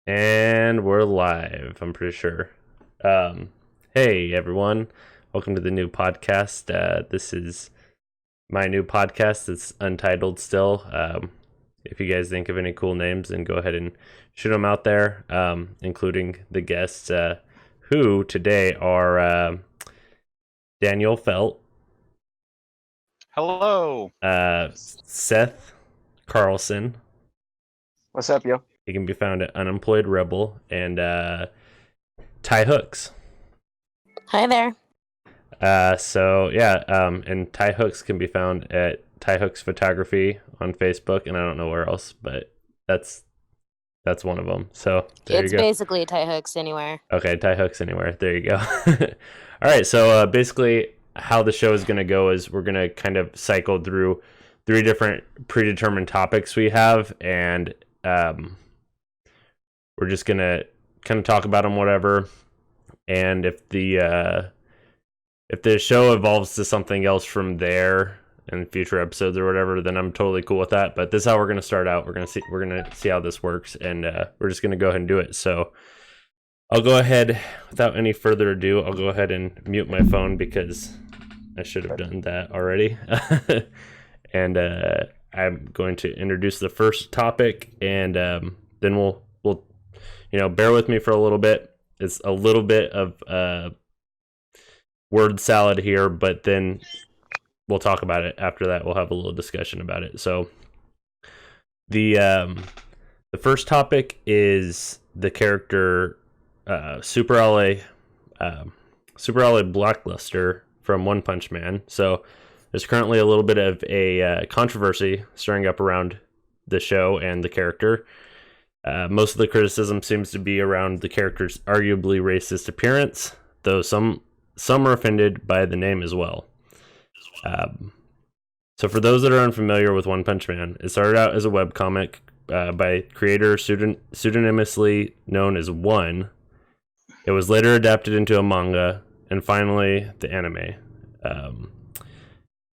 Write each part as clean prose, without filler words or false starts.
And we're live, I'm pretty sure. Um, hey, everyone. Welcome to the new podcast. This is my new podcast. It's untitled still. If you guys think of any cool names, then go ahead and shoot them out there, including the guests, who today are Daniel Felt, Hello. Seth Carlson. What's up, yo? He can be found at Unemployed Rebel, and Ty Hooks. Hi there. And Ty Hooks can be found at Ty Hooks Photography on Facebook, and I don't know where else, but that's one of them. So there It's you go. basically Ty Hooks anywhere. Okay, Ty Hooks anywhere. There you go. All right, so basically how the show is going to go is we're going to kind of cycle through 3 different predetermined topics we have, and we're just going to kind of talk about them, whatever. And if the show evolves to something else from there in future episodes or whatever, then I'm totally cool with that. But this is how we're gonna start out. We're gonna see how this works, and we're just gonna go ahead and do it. So I'll go ahead, without any further ado, I'll go ahead and mute my phone because I should have done that already. And I'm going to introduce the first topic, and then we'll bear with me for a little bit. It's a little bit of word salad here, but then we'll talk about it after that. We'll have a little discussion about it. So the first topic is the character Superalloy Blackluster from One Punch Man. So there's currently a little bit of a controversy stirring up around the show and the character. Most of the criticism seems to be around the character's arguably racist appearance, though some are offended by the name as well. So for those that are unfamiliar with One Punch Man, it started out as a webcomic by creator pseudonymously known as One. It was later adapted into a manga, and finally the anime.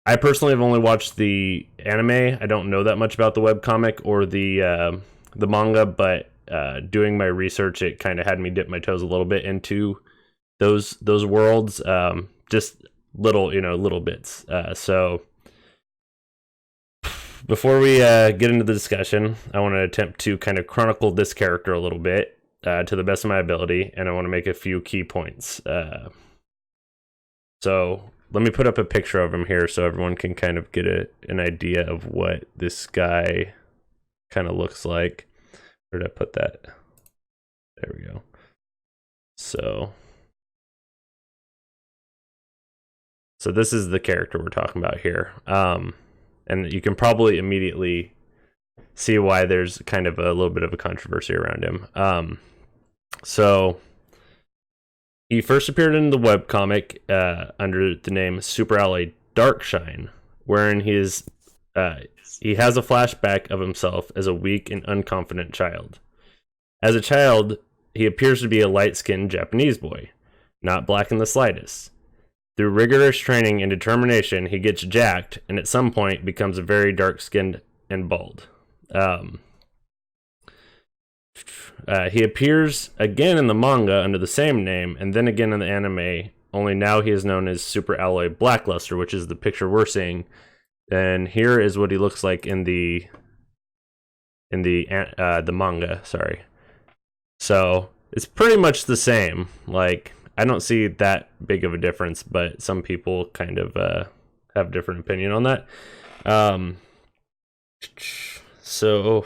I personally have only watched the anime. I don't know that much about the webcomic or the manga, but doing my research, it kind of had me dip my toes a little bit into those worlds, just little bits. So before we get into the discussion, I want to attempt to kind of chronicle this character a little bit to the best of my ability, and I want to make a few key points. So let me put up a picture of him here so everyone can kind of get an idea of what this guy kind of looks like. Where did I put that? There we go. So this is the character we're talking about here. And you can probably immediately see why there's kind of a little bit of a controversy around him. So he first appeared in the webcomic under the name Superalloy Darkshine, wherein he has a flashback of himself as a weak and unconfident child. As a child, he appears to be a light-skinned Japanese boy, not black in the slightest. Through rigorous training and determination, he gets jacked, and at some point becomes a very dark-skinned and bald. He appears again in the manga under the same name, and then again in the anime, only now he is known as Superalloy Blackluster, which is the picture we're seeing. And here is what he looks like in the manga, sorry. So it's pretty much the same. Like, I don't see that big of a difference, but some people kind of have a different opinion on that. So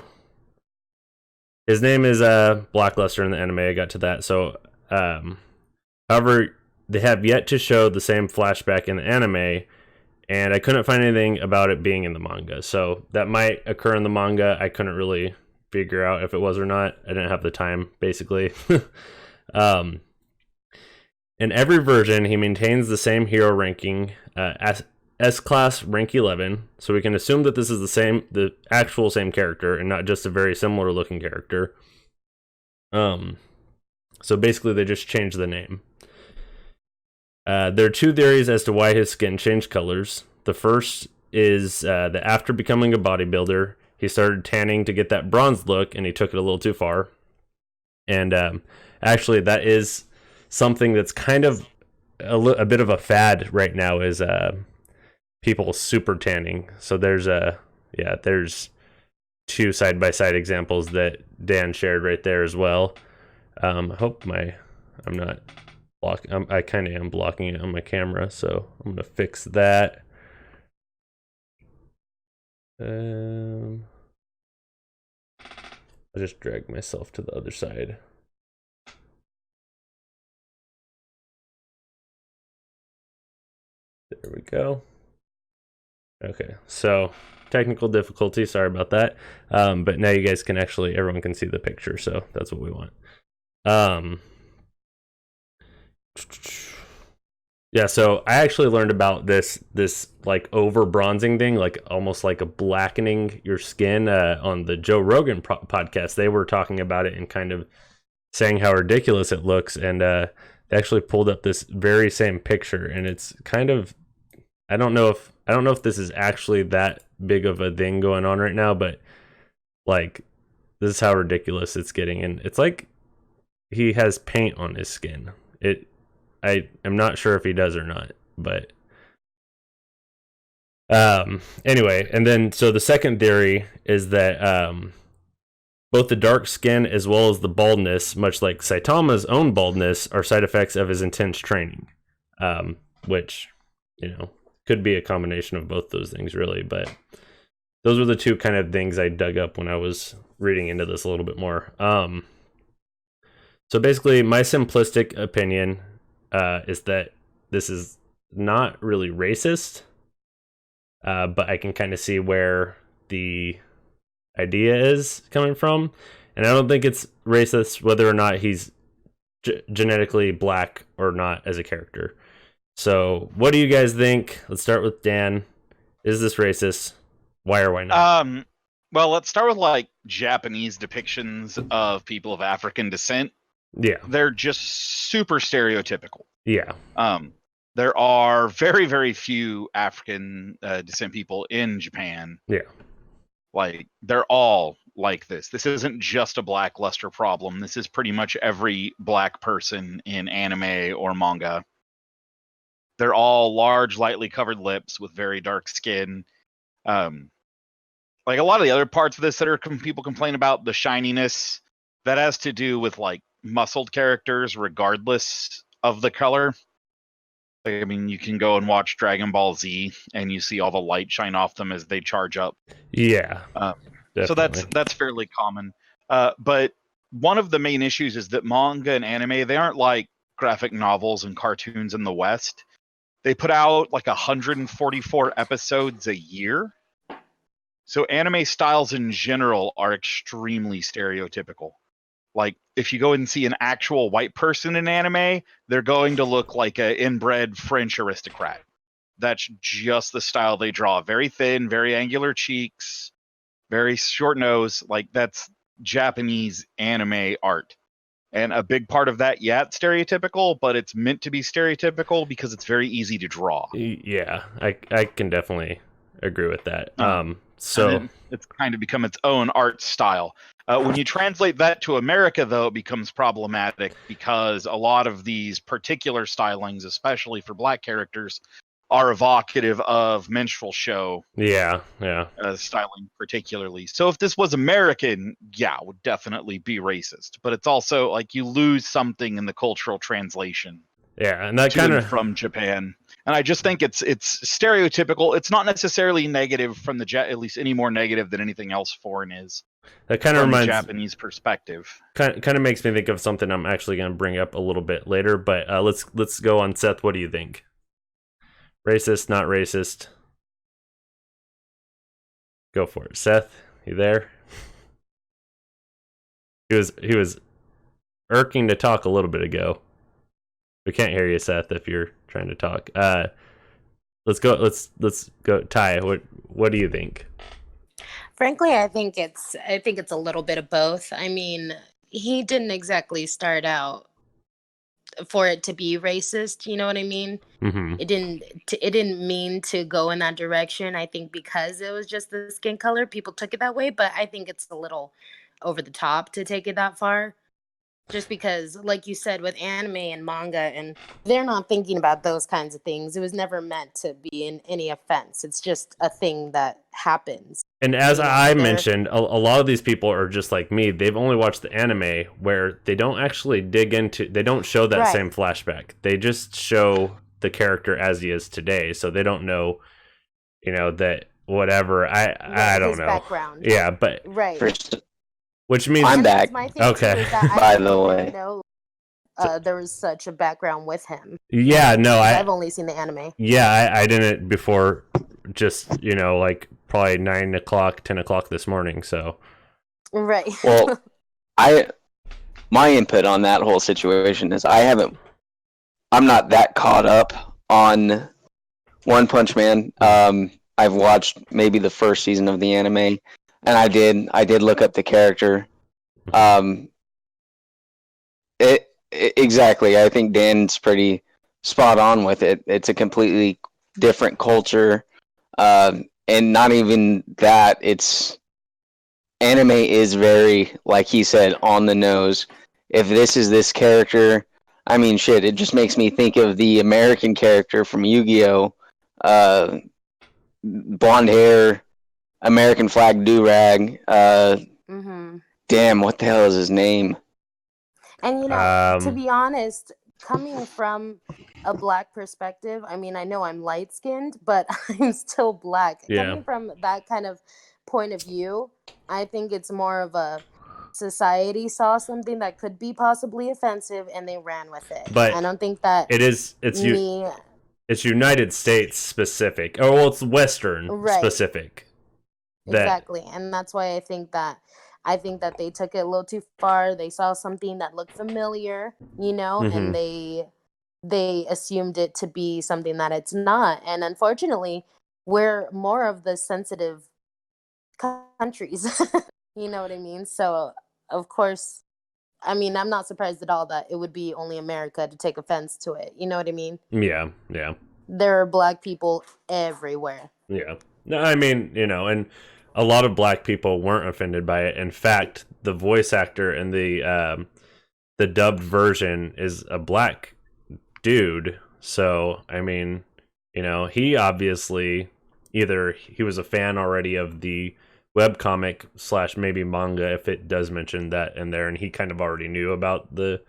his name is Blackluster in the anime. I got to that. So, however, they have yet to show the same flashback in the anime, and I couldn't find anything about it being in the manga. So that might occur in the manga. I couldn't really figure out if it was or not. I didn't have the time, basically. In every version, he maintains the same hero ranking, S-Class rank 11, so we can assume that this is the actual same character, and not just a very similar looking character. So basically they just changed the name. There are 2 theories as to why his skin changed colors. The first is that after becoming a bodybuilder, he started tanning to get that bronze look, and he took it a little too far. And actually, that is something that's kind of a bit of a fad right now, is people super tanning. So there's two side-by-side examples that Dan shared right there as well. I hope I'm not blocking. I kind of am blocking it on my camera, so I'm gonna fix that. I'll just drag myself to the other side. There we go. Okay, so technical difficulty, sorry about that. But now you guys can everyone can see the picture, so that's what we want. Yeah, so I actually learned about this like over bronzing thing, like almost like a blackening your skin on the Joe Rogan podcast. They were talking about it and kind of saying how ridiculous it looks, and they actually pulled up this very same picture, and it's kind of, I don't know if this is actually that big of a thing going on right now, but like this is how ridiculous it's getting, and it's like he has paint on his skin. I am not sure if he does or not, but anyway, and then so the second theory is that both the dark skin as well as the baldness, much like Saitama's own baldness, are side effects of his intense training, which, could be a combination of both those things, really. But those were the two kind of things I dug up when I was reading into this a little bit more. So basically, my simplistic opinion is that this is not really racist, but I can kind of see where the idea is coming from, and I don't think it's racist whether or not he's genetically black or not as a character. So what do you guys think? Let's start with Dan. Is this racist? Why or why not? Well, let's start with like Japanese depictions of people of African descent. Yeah, they're just super stereotypical. Yeah. There are very, very few African descent people in Japan. Yeah. Like, they're all like this. This isn't just a blackluster problem. This is pretty much every black person in anime or manga. They're all large, lightly covered lips with very dark skin. Like a lot of the other parts of this that people complain about, the shininess, that has to do with like muscled characters regardless of the color. I mean, you can go and watch Dragon Ball Z and you see all the light shine off them as they charge up. Yeah. So that's fairly common. But one of the main issues is that manga and anime, they aren't like graphic novels and cartoons in the West. They put out like 144 episodes a year. So anime styles in general are extremely stereotypical. Like, if you go and see an actual white person in anime, they're going to look like an inbred French aristocrat. That's just the style they draw. Very thin, very angular cheeks, very short nose. Like, that's Japanese anime art. And a big part of that, yeah, it's stereotypical, but it's meant to be stereotypical because it's very easy to draw. Yeah, I can definitely agree with that. So it's kind of become its own art style. When you translate that to America, though, it becomes problematic because a lot of these particular stylings, especially for black characters, are evocative of minstrel show. Yeah. Styling particularly. So if this was American, yeah, it would definitely be racist. But it's also like you lose something in the cultural translation. Yeah, and that kind of from Japan. And I just think it's stereotypical. It's not necessarily negative from the at least any more negative than anything else foreign is. That kind of reminds Japanese perspective. Kind of makes me think of something I'm actually going to bring up a little bit later. But let's go on. Seth, what do you think? Racist, not racist? Go for it, Seth. You there? He was irking to talk a little bit ago. We can't hear you, Seth, if you're trying to talk. Let's go. Ty, what do you think? Frankly, I think it's a little bit of both. I mean, he didn't exactly start out for it to be racist. You know what I mean? Mm-hmm. It didn't mean to go in that direction. I think because it was just the skin color, people took it that way. But I think it's a little over the top to take it that far. Just because, like you said, with anime and manga, and they're not thinking about those kinds of things. It was never meant to be in any offense. It's just a thing that happens. And as I mentioned, a lot of these people are just like me. They've only watched the anime where they don't actually dig into, they don't show that same flashback. They just show the character as he is today. So they don't know, that whatever. I don't know. Background. Yeah, but which means I'm back. Okay. By the way, there was such a background with him. Yeah, no, I've only seen the anime. Yeah, I didn't before. Just like probably 9 o'clock, 10 o'clock this morning. So right. Well, my input on that whole situation is I'm not that caught up on One Punch Man. I've watched maybe the first season of the anime, and I did look up the character. Exactly. I think Dan's pretty spot on with it. It's a completely different culture, and not even that. It's anime is very, like he said, on the nose. If this is this character, I mean, shit, it just makes me think of the American character from Yu-Gi-Oh! Blonde hair, American flag do-rag. Damn, what the hell is his name? And to be honest, coming from a black perspective, I mean, I know I'm light-skinned, but I'm still black. Yeah. Coming from that kind of point of view, I think it's more of a society saw something that could be possibly offensive and they ran with it. But I don't think that it's United States specific. Oh, well, it's Western specific. Exactly. And that's why I think that they took it a little too far. They saw something that looked familiar, and they assumed it to be something that it's not. And unfortunately, we're more of the sensitive countries. You know what I mean? So, of course, I mean, I'm not surprised at all that it would be only America to take offense to it. You know what I mean? Yeah. There are black people everywhere. Yeah. No, I mean, and a lot of black people weren't offended by it. In fact, the voice actor in the dubbed version is a black dude. So, I mean, he obviously either he was a fan already of the webcomic / maybe manga, if it does mention that in there, and he kind of already knew about the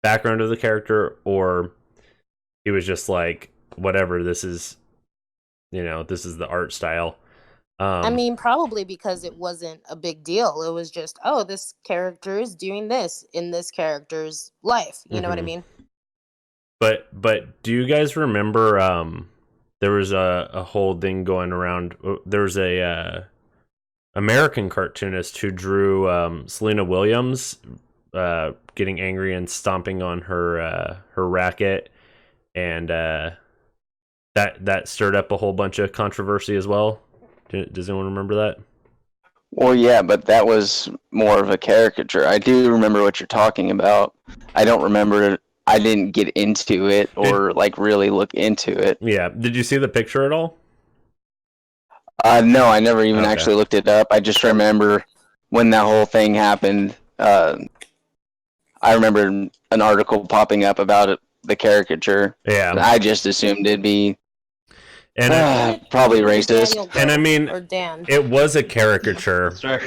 background of the character, or he was just like, whatever, this is the art style. I mean, probably because it wasn't a big deal. It was just, oh, this character is doing this in this character's life. You know what I mean? But do you guys remember there was a whole thing going around. There was a American cartoonist who drew Selena Williams getting angry and stomping on her racket, and that stirred up a whole bunch of controversy as well. Does anyone remember that? Well, yeah, but that was more of a caricature. I do remember what you're talking about. I don't remember. I didn't get into it or really look into it. Yeah. Did you see the picture at all? No, I never even actually looked it up. I just remember when that whole thing happened. I remember an article popping up about it, the caricature. Yeah. And I just assumed it'd be probably racist. And I mean, or Dan. It was a caricature. Sure.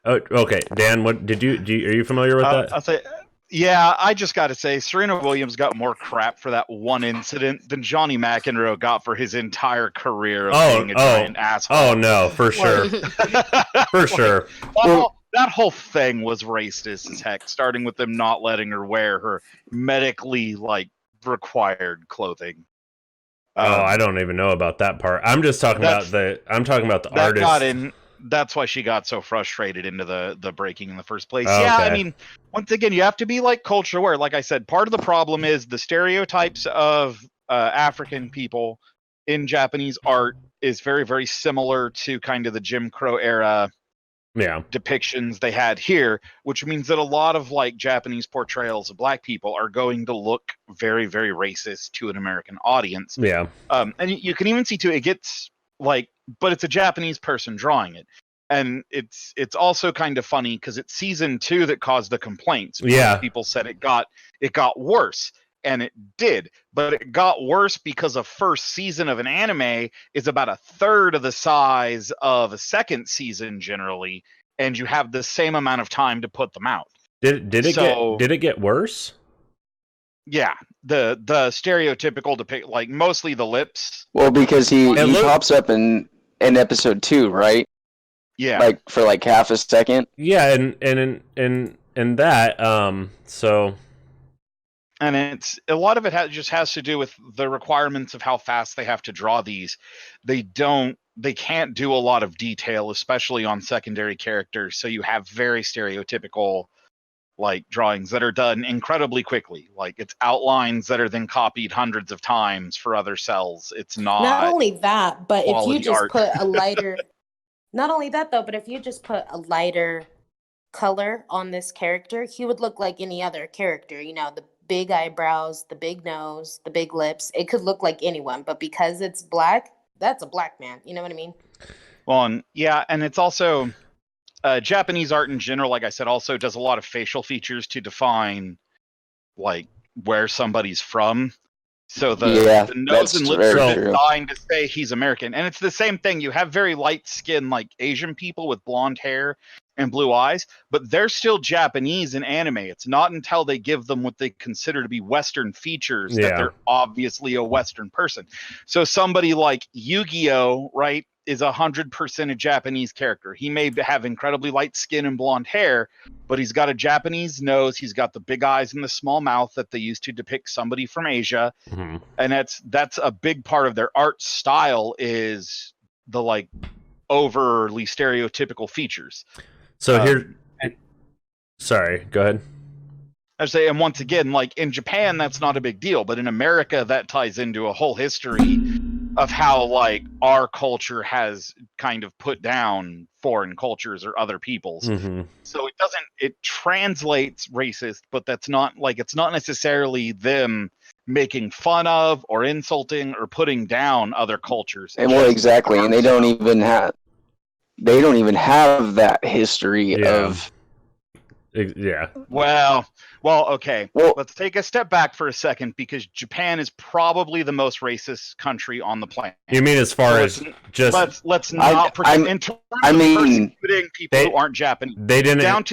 Oh, okay, Dan, what did you are you familiar with that? I'll say, yeah, I just got to say, Serena Williams got more crap for that one incident than Johnny McEnroe got for his entire career of being a giant asshole. Oh no, for sure, for sure. That whole thing was racist as heck, starting with them not letting her wear her medically required clothing. I don't even know about that part. I'm just talking about the artist. That's why she got so frustrated into the breaking in the first place. Oh, yeah, okay. I mean, once again, you have to be culture aware. Like I said, part of the problem is the stereotypes of African people in Japanese art is very, very similar to kind of the Jim Crow era depictions they had here, which means that a lot of Japanese portrayals of black people are going to look very, very racist to an American audience. Yeah. And you can even see too, it gets but it's a Japanese person drawing it. And it's also kind of funny because it's season 2 that caused the complaints. Yeah. People said it got worse, and it did, but it got worse because a first season of an anime is about a third of the size of a second season generally, and you have the same amount of time to put them out. Did it get worse? Yeah, the stereotypical depict, like mostly the lips. Well, because he pops up in episode 2, right? Yeah, like for like half a second. Yeah, and that so. And it's a lot of it just has to do with the requirements of how fast they have to draw these. They can't do a lot of detail, especially on secondary characters. So you have very stereotypical like drawings that are done incredibly quickly. Like it's outlines that are then copied hundreds of times for other cells. It's not only that, but if you just art. put a lighter, not only that though, but if you just put a lighter color on this character, he would look like any other character. You know, the big eyebrows, the big nose, the big lips. It could look like anyone, but because it's black, that's a black man. You know what I mean? Well, and it's also Japanese art in general, like I said, also does a lot of facial features to define like where somebody's from. So the nose and lips are designed to say he's American. And it's the same thing. You have very light skin, like Asian people with blonde hair and blue eyes, but they're still Japanese in anime. It's not until they give them what they consider to be Western features that they're obviously a Western person. So somebody like Yu-Gi-Oh, right, is 100% a Japanese character. He may have incredibly light skin and blonde hair, but he's got a Japanese nose. He's got the big eyes and the small mouth that they used to depict somebody from Asia. Mm-hmm. And that's a big part of their art style, is the like overly stereotypical features. So sorry, go ahead. I say, and once again, like in Japan, that's not a big deal, but in America, that ties into a whole history of how like our culture has kind of put down foreign cultures or other people's. Mm-hmm. So it translates racist, but that's not like, it's not necessarily them making fun of or insulting or putting down other cultures. And well, exactly. And they don't even have that history of. Yeah. Well, okay. Well, let's take a step back for a second, because Japan is probably the most racist country on the planet. You mean as far as just let's not persuading people who aren't Japanese. They didn't down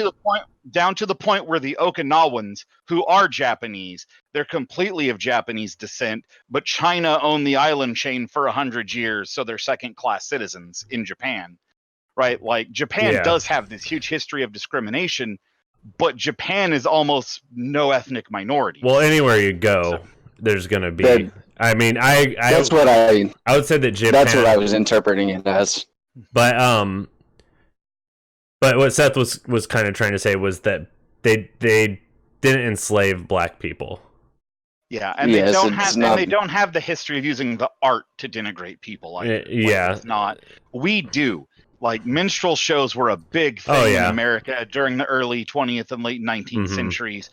to the point where the Okinawans, who are Japanese, they're completely of Japanese descent, but China owned the island chain for 100 years, so they're second-class citizens in Japan. Right? Like Japan does have this huge history of discrimination, but Japan is almost no ethnic minority. Well, anywhere you go, there's going to be. I mean, that's what I would say that Japan. That's what I was interpreting it as. But what Seth was kind of trying to say was that they didn't enslave black people. Yeah, and they don't have the history of using the art to denigrate people. It's not. We do. Like minstrel shows were a big thing in America during the early 20th and late 19th centuries,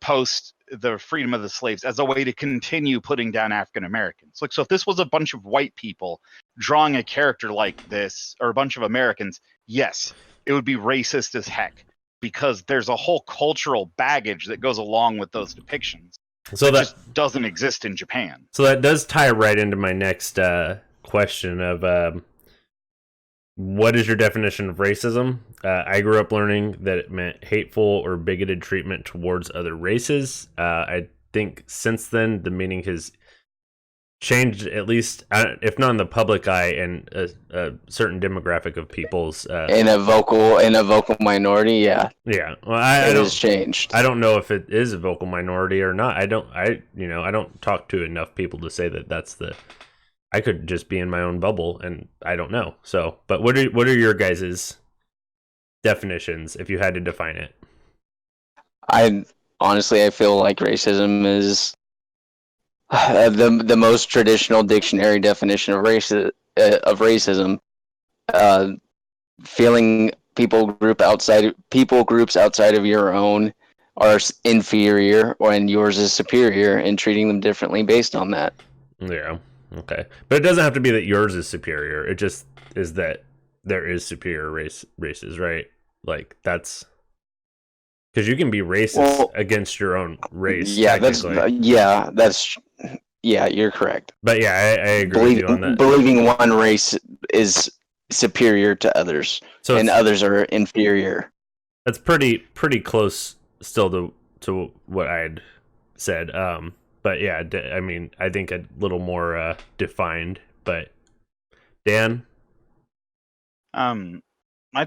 post the freedom of the slaves, as a way to continue putting down African Americans. Like, so if this was a bunch of white people drawing a character like this, or a bunch of Americans, yes, it would be racist as heck, because there's a whole cultural baggage that goes along with those depictions. So that just doesn't exist in Japan. So that does tie right into my next question of what is your definition of racism? I grew up learning that it meant hateful or bigoted treatment towards other races. I think since then the meaning has changed, at least if not in the public eye, and a certain demographic of people's in a vocal minority. Well, it has changed. I don't know if it is a vocal minority or not. I don't talk to enough people to say that that's the. I could just be in my own bubble, and I don't know. So, but what are your guys' definitions if you had to define it? I feel like racism is the most traditional dictionary definition of racism. Feeling people groups outside of your own are inferior, and yours is superior, and treating them differently based on that. Yeah. Okay, but it doesn't have to be that yours is superior. It just is that there is superior races, right? Like that's because you can be racist against your own race. Yeah, you're correct. But yeah, I agree with you on that. Believing one race is superior to others, and others are inferior. That's pretty close still to what I had said. But yeah, I mean, I think a little more defined. But Dan, I'd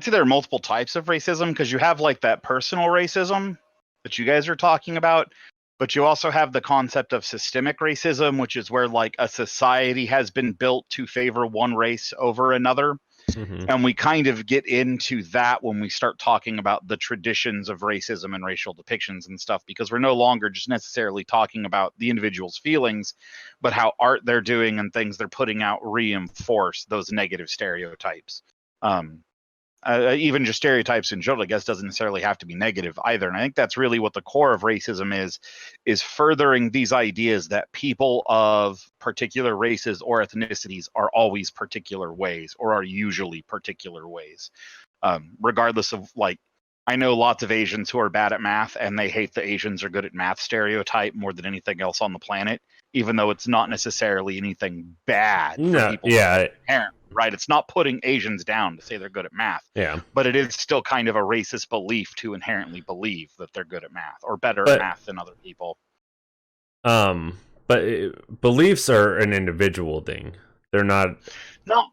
say there are multiple types of racism because you have like that personal racism that you guys are talking about, but you also have the concept of systemic racism, which is where like a society has been built to favor one race over another. And we kind of get into that when we start talking about the traditions of racism and racial depictions and stuff, because we're no longer just necessarily talking about the individual's feelings, but how art they're doing and things they're putting out reinforce those negative stereotypes. Even just stereotypes in general, I guess, doesn't necessarily have to be negative either. And I think that's really what the core of racism is furthering these ideas that people of particular races or ethnicities are always particular ways or are usually particular ways. Regardless of, like, I know lots of Asians who are bad at math and they hate the Asians are good at math stereotype more than anything else on the planet, even though it's not necessarily anything bad for people. Yeah. Right, it's not putting Asians down to say they're good at math. Yeah, but it is still kind of a racist belief to inherently believe that they're good at math or better at math than other people. But beliefs are an individual thing. They're not. No,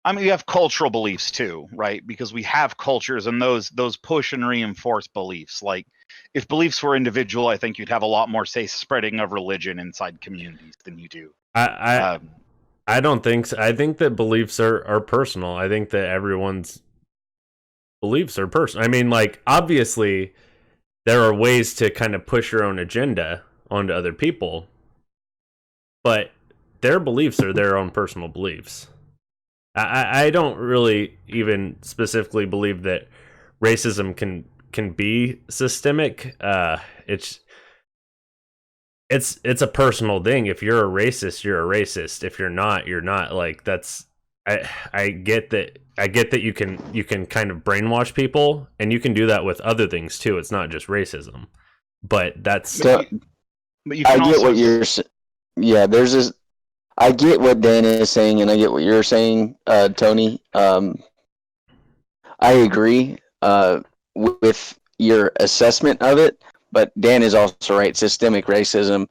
I mean, you have cultural beliefs too, right? Because we have cultures, and those push and reinforce beliefs. Like, if beliefs were individual, I think you'd have a lot more, say, spreading of religion inside communities than you do. I don't think so. I think that beliefs are personal. I think that everyone's beliefs are personal. I mean, like, obviously, there are ways to kind of push your own agenda onto other people, but their beliefs are their own personal beliefs. I don't really even specifically believe that racism can be systemic. It's a personal thing. If you're a racist, you're a racist. If you're not, you're not. Like, that's I get that. I get that you can kind of brainwash people, and you can do that with other things too. It's not just racism. But that's so, but you can I get what you're there's this I get what Dan is saying and I get what you're saying, Tony. I agree with your assessment of it. But Dan is also right. Systemic racism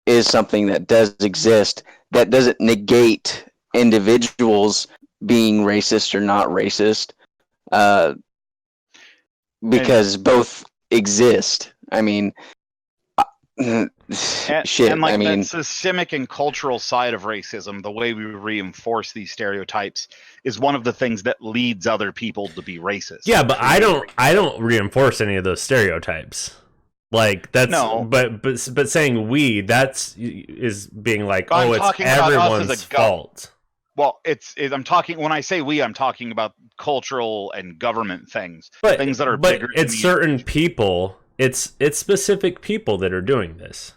is something that does exist. That doesn't negate individuals being racist or not racist, because both exist. I mean, shit. And like, I mean, that systemic and cultural side of racism, the way we reinforce these stereotypes, is one of the things that leads other people to be racist. Yeah, but I don't reinforce any of those stereotypes. Like, that's no. But saying we, is being like, oh, it's everyone's fault. Well, I'm talking, when I say we, I'm talking about cultural and government things, things that are bigger. But it's certain people. It's specific people that are doing this.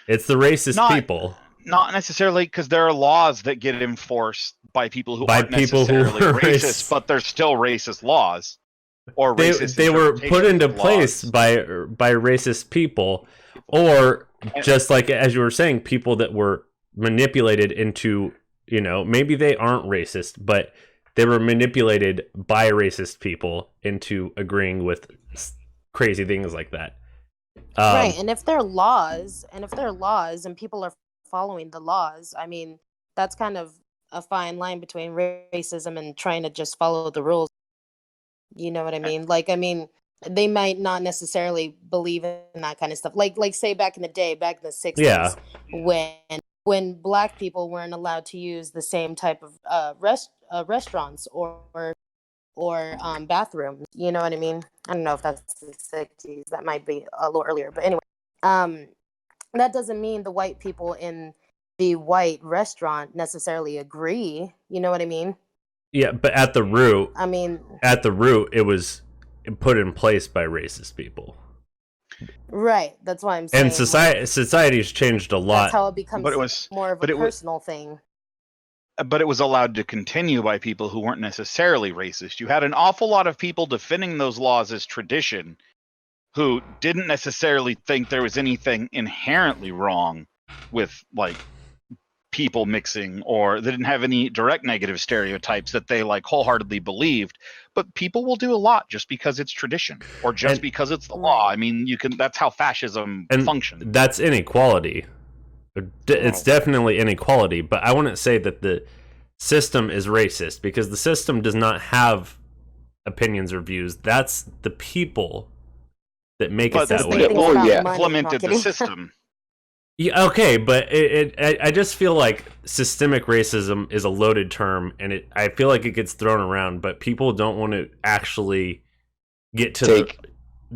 It's the racist people. Not necessarily, because there are laws that get enforced by people who aren't necessarily racist, but they're still racist laws. Or they were put into place by racist people, or just like, as you were saying, people that were manipulated into, maybe they aren't racist, but they were manipulated by racist people into agreeing with crazy things like that. Right, and if there are laws, and people are following the laws, I mean, that's kind of a fine line between racism and trying to just follow the rules. You know what I mean? Like, I mean, they might not necessarily believe in that kind of stuff. Like say back in the day, back in the 60s, when Black people weren't allowed to use the same type of restaurants or bathrooms. You know what I mean? I don't know if that's the 60s. That might be a little earlier. But anyway, that doesn't mean the white people in the white restaurant necessarily agree. You know what I mean? Yeah, but at the root, it was put in place by racist people. Right, that's why I'm saying. And society's changed a lot. That's how it becomes more of a personal thing. but it was allowed to continue by people who weren't necessarily racist. You had an awful lot of people defending those laws as tradition who didn't necessarily think there was anything inherently wrong with like people mixing, or they didn't have any direct negative stereotypes that they like wholeheartedly believed. But people will do a lot just because it's tradition or just because it's the law. I mean, that's how fascism functions. That's inequality. It's definitely inequality, but I wouldn't say that the system is racist, because the system does not have opinions or views. That's the people that make it that way. Implemented the system. Yeah, okay, but I just feel like systemic racism is a loaded term, and I feel like it gets thrown around, but people don't want to actually get to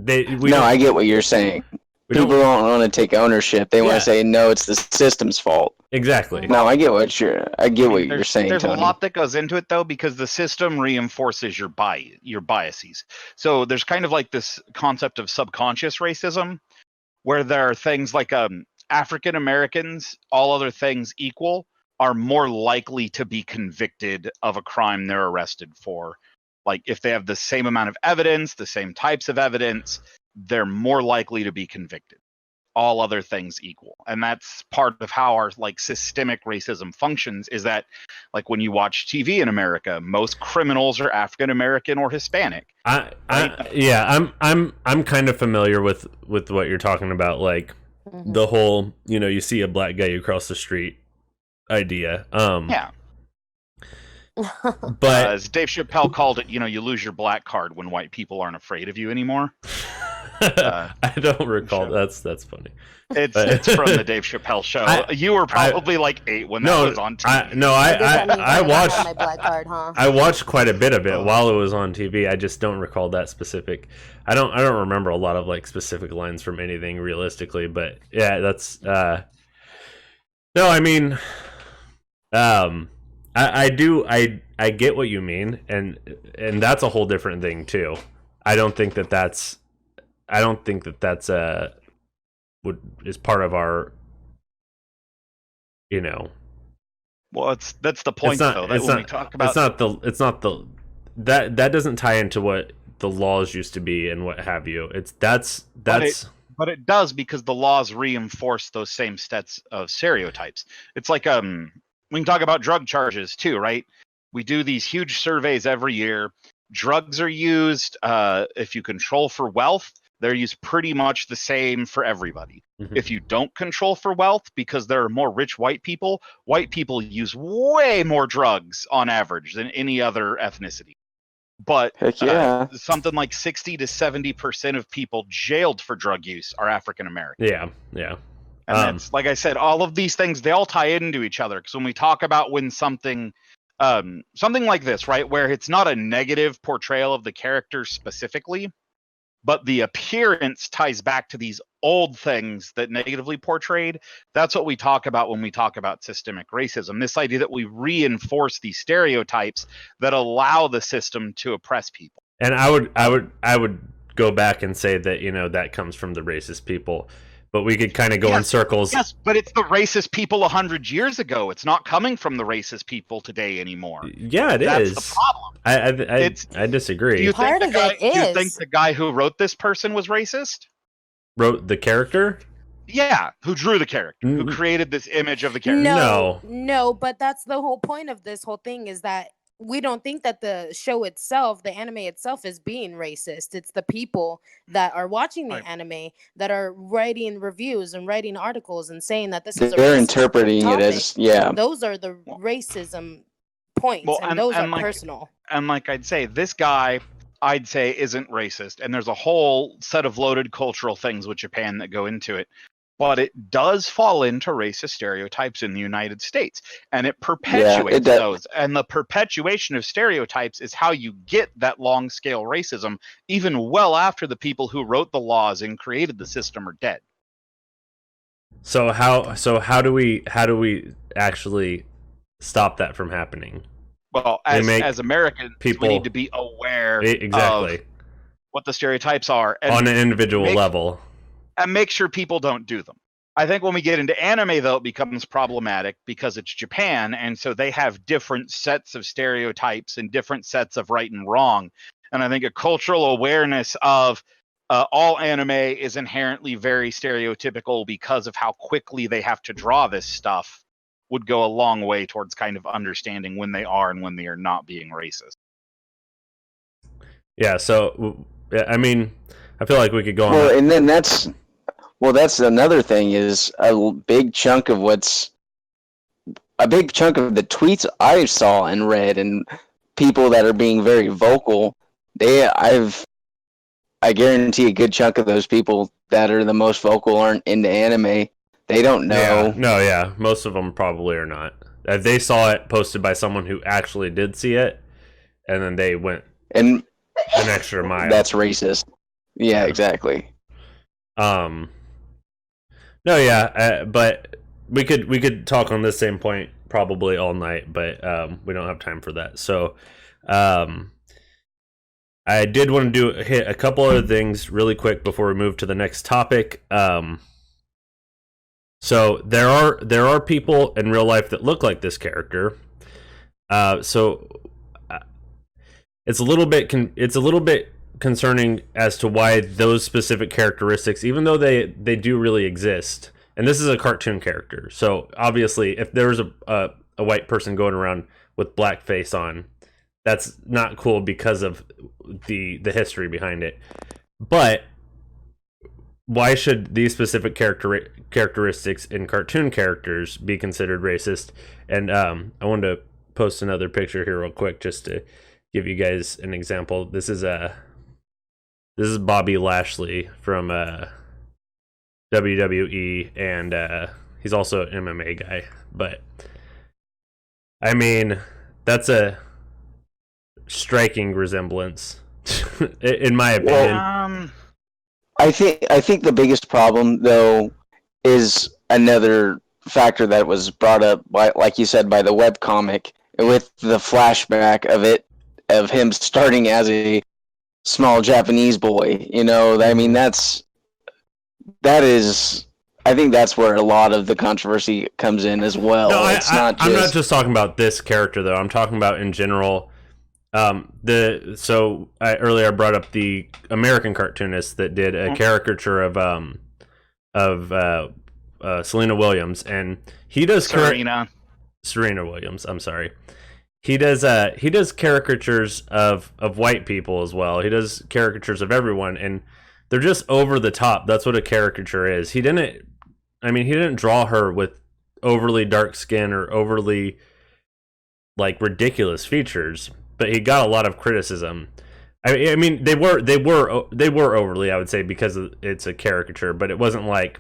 I get what you're saying. People don't want to take ownership. They want to say, no, it's the system's fault. Exactly. No, I get what you're saying. There's Tony. a lot that goes into it, though, because the system reinforces your biases. So there's kind of like this concept of subconscious racism, where there are things like African Americans, all other things equal, are more likely to be convicted of a crime they're arrested for. Like if they have the same amount of evidence, the same types of evidence, they're more likely to be convicted. All other things equal. And that's part of how our like systemic racism functions, is that like when you watch TV in America, most criminals are African American or Hispanic. I'm kind of familiar with what you're talking about, like the whole, you see a black guy across the street idea. Yeah. But as Dave Chappelle called it, you lose your black card when white people aren't afraid of you anymore. I don't recall. That's funny. It's from the Dave Chappelle show. You were probably like 8 when that was on TV. I watched my black card, huh? I watched quite a bit of it while it was on TV. I just don't recall that specific. I don't remember a lot of like specific lines from anything realistically, but yeah, that's no, I mean, I get what you mean, and that's a whole different thing too. I don't think that that's is part of our, Well, that's the point, though. That when we talk about, that doesn't tie into what the laws used to be and what have you. But it does, because the laws reinforce those same sets of stereotypes. It's like we can talk about drug charges too, right? We do these huge surveys every year. Drugs are used if you control for wealth. They're used pretty much the same for everybody. Mm-hmm. If you don't control for wealth, because there are more rich white people use way more drugs on average than any other ethnicity. But something like 60 to 70% of people jailed for drug use are African American. Yeah. And that's, like I said, all of these things, they all tie into each other. Because when we talk about when something like this, right, where it's not a negative portrayal of the character specifically, but the appearance ties back to these old things that negatively portrayed. That's what we talk about when we talk about systemic racism. This idea that we reinforce these stereotypes that allow the system to oppress people. And I would go back and say that, that comes from the racist people. But we could kind of go in circles. Yes, but it's the racist people 100 years ago. It's not coming from the racist people today anymore. Yeah, That's the problem. I disagree. Do you Part of it is. Do you think the guy who wrote this person was racist? Wrote the character? Yeah, who drew the character, who created this image of the character. No, but that's the whole point of this whole thing, is that we don't think that the show itself, the anime itself, is being racist. It's the people that are watching the anime that are writing reviews and writing articles and saying that this is they're interpreting it as those are the racism points, and those are personal. And like I'd say, this guy, I'd say, isn't racist, and there's a whole set of loaded cultural things with Japan that go into it. But it does fall into racist stereotypes in the United States, and it perpetuates those. And the perpetuation of stereotypes is how you get that long-scale racism, even well after the people who wrote the laws and created the system are dead. So how do we actually stop that from happening? Well, as Americans, we need to be aware of what the stereotypes are, and on an individual level. And make sure people don't do them. I think when we get into anime, though, it becomes problematic because it's Japan, and so they have different sets of stereotypes and different sets of right and wrong. And I think a cultural awareness of all anime is inherently very stereotypical because of how quickly they have to draw this stuff would go a long way towards kind of understanding when they are and when they are not being racist. Yeah, so, I mean, I feel like we could go on. Well, and then that's another thing is a big chunk of the tweets I saw and read and people that are being very vocal. I guarantee a good chunk of those people that are the most vocal aren't into anime. They don't know. Yeah, most of them probably are not. They saw it posted by someone who actually did see it, and then they went and an extra mile. That's racist. Yeah, exactly. No, yeah, but we could talk on this same point probably all night, but we don't have time for that. So, I did want to hit a couple other things really quick before we move to the next topic. So there are people in real life that look like this character. So it's a little bit concerning as to why those specific characteristics, even though they do really exist, and this is a cartoon character, so obviously if there was a white person going around with blackface on, that's not cool because of the history behind it. But why should these specific characteristics in cartoon characters be considered racist? And I wanted to post another picture here real quick just to give you guys an example. This is Bobby Lashley from WWE, and he's also an MMA guy. But I mean, that's a striking resemblance, in my opinion. Well, I think the biggest problem though is another factor that was brought up by, like you said, by the webcomic with the flashback of him starting as a small Japanese boy. You know, I mean, I think that's where a lot of the controversy comes in as well. No, I'm not just talking about this character though. I'm talking about in general. Earlier I brought up the American cartoonist that did a caricature of Selena Williams, and he does Serena Williams. I'm sorry. He does caricatures of white people as well. He does caricatures of everyone, and they're just over the top. That's what a caricature is. He didn't draw her with overly dark skin or overly like ridiculous features, but he got a lot of criticism. I mean, they were overly, I would say, because it's a caricature, but it wasn't like,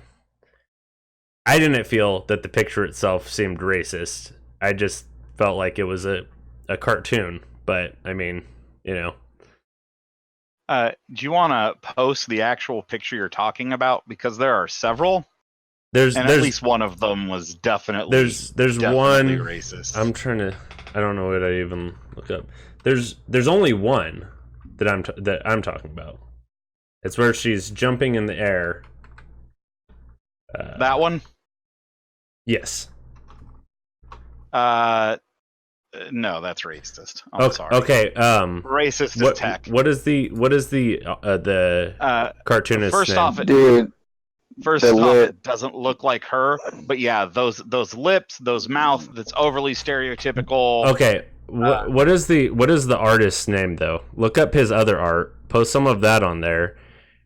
I didn't feel that the picture itself seemed racist. I just felt like it was a cartoon, but I mean, you know. Do you want to post the actual picture you're talking about? Because there are several. There's at least one of them was definitely definitely one racist. I don't know what I even look up. There's only one that I'm talking about. It's where she's jumping in the air. That one? Yes. No, that's racist. I'm sorry. Okay. Racist is tech. What is the cartoonist name? First off, it doesn't look like her, but yeah, those lips, those mouth, that's overly stereotypical. Okay, what is the artist's name though? Look up his other art. Post some of that on there.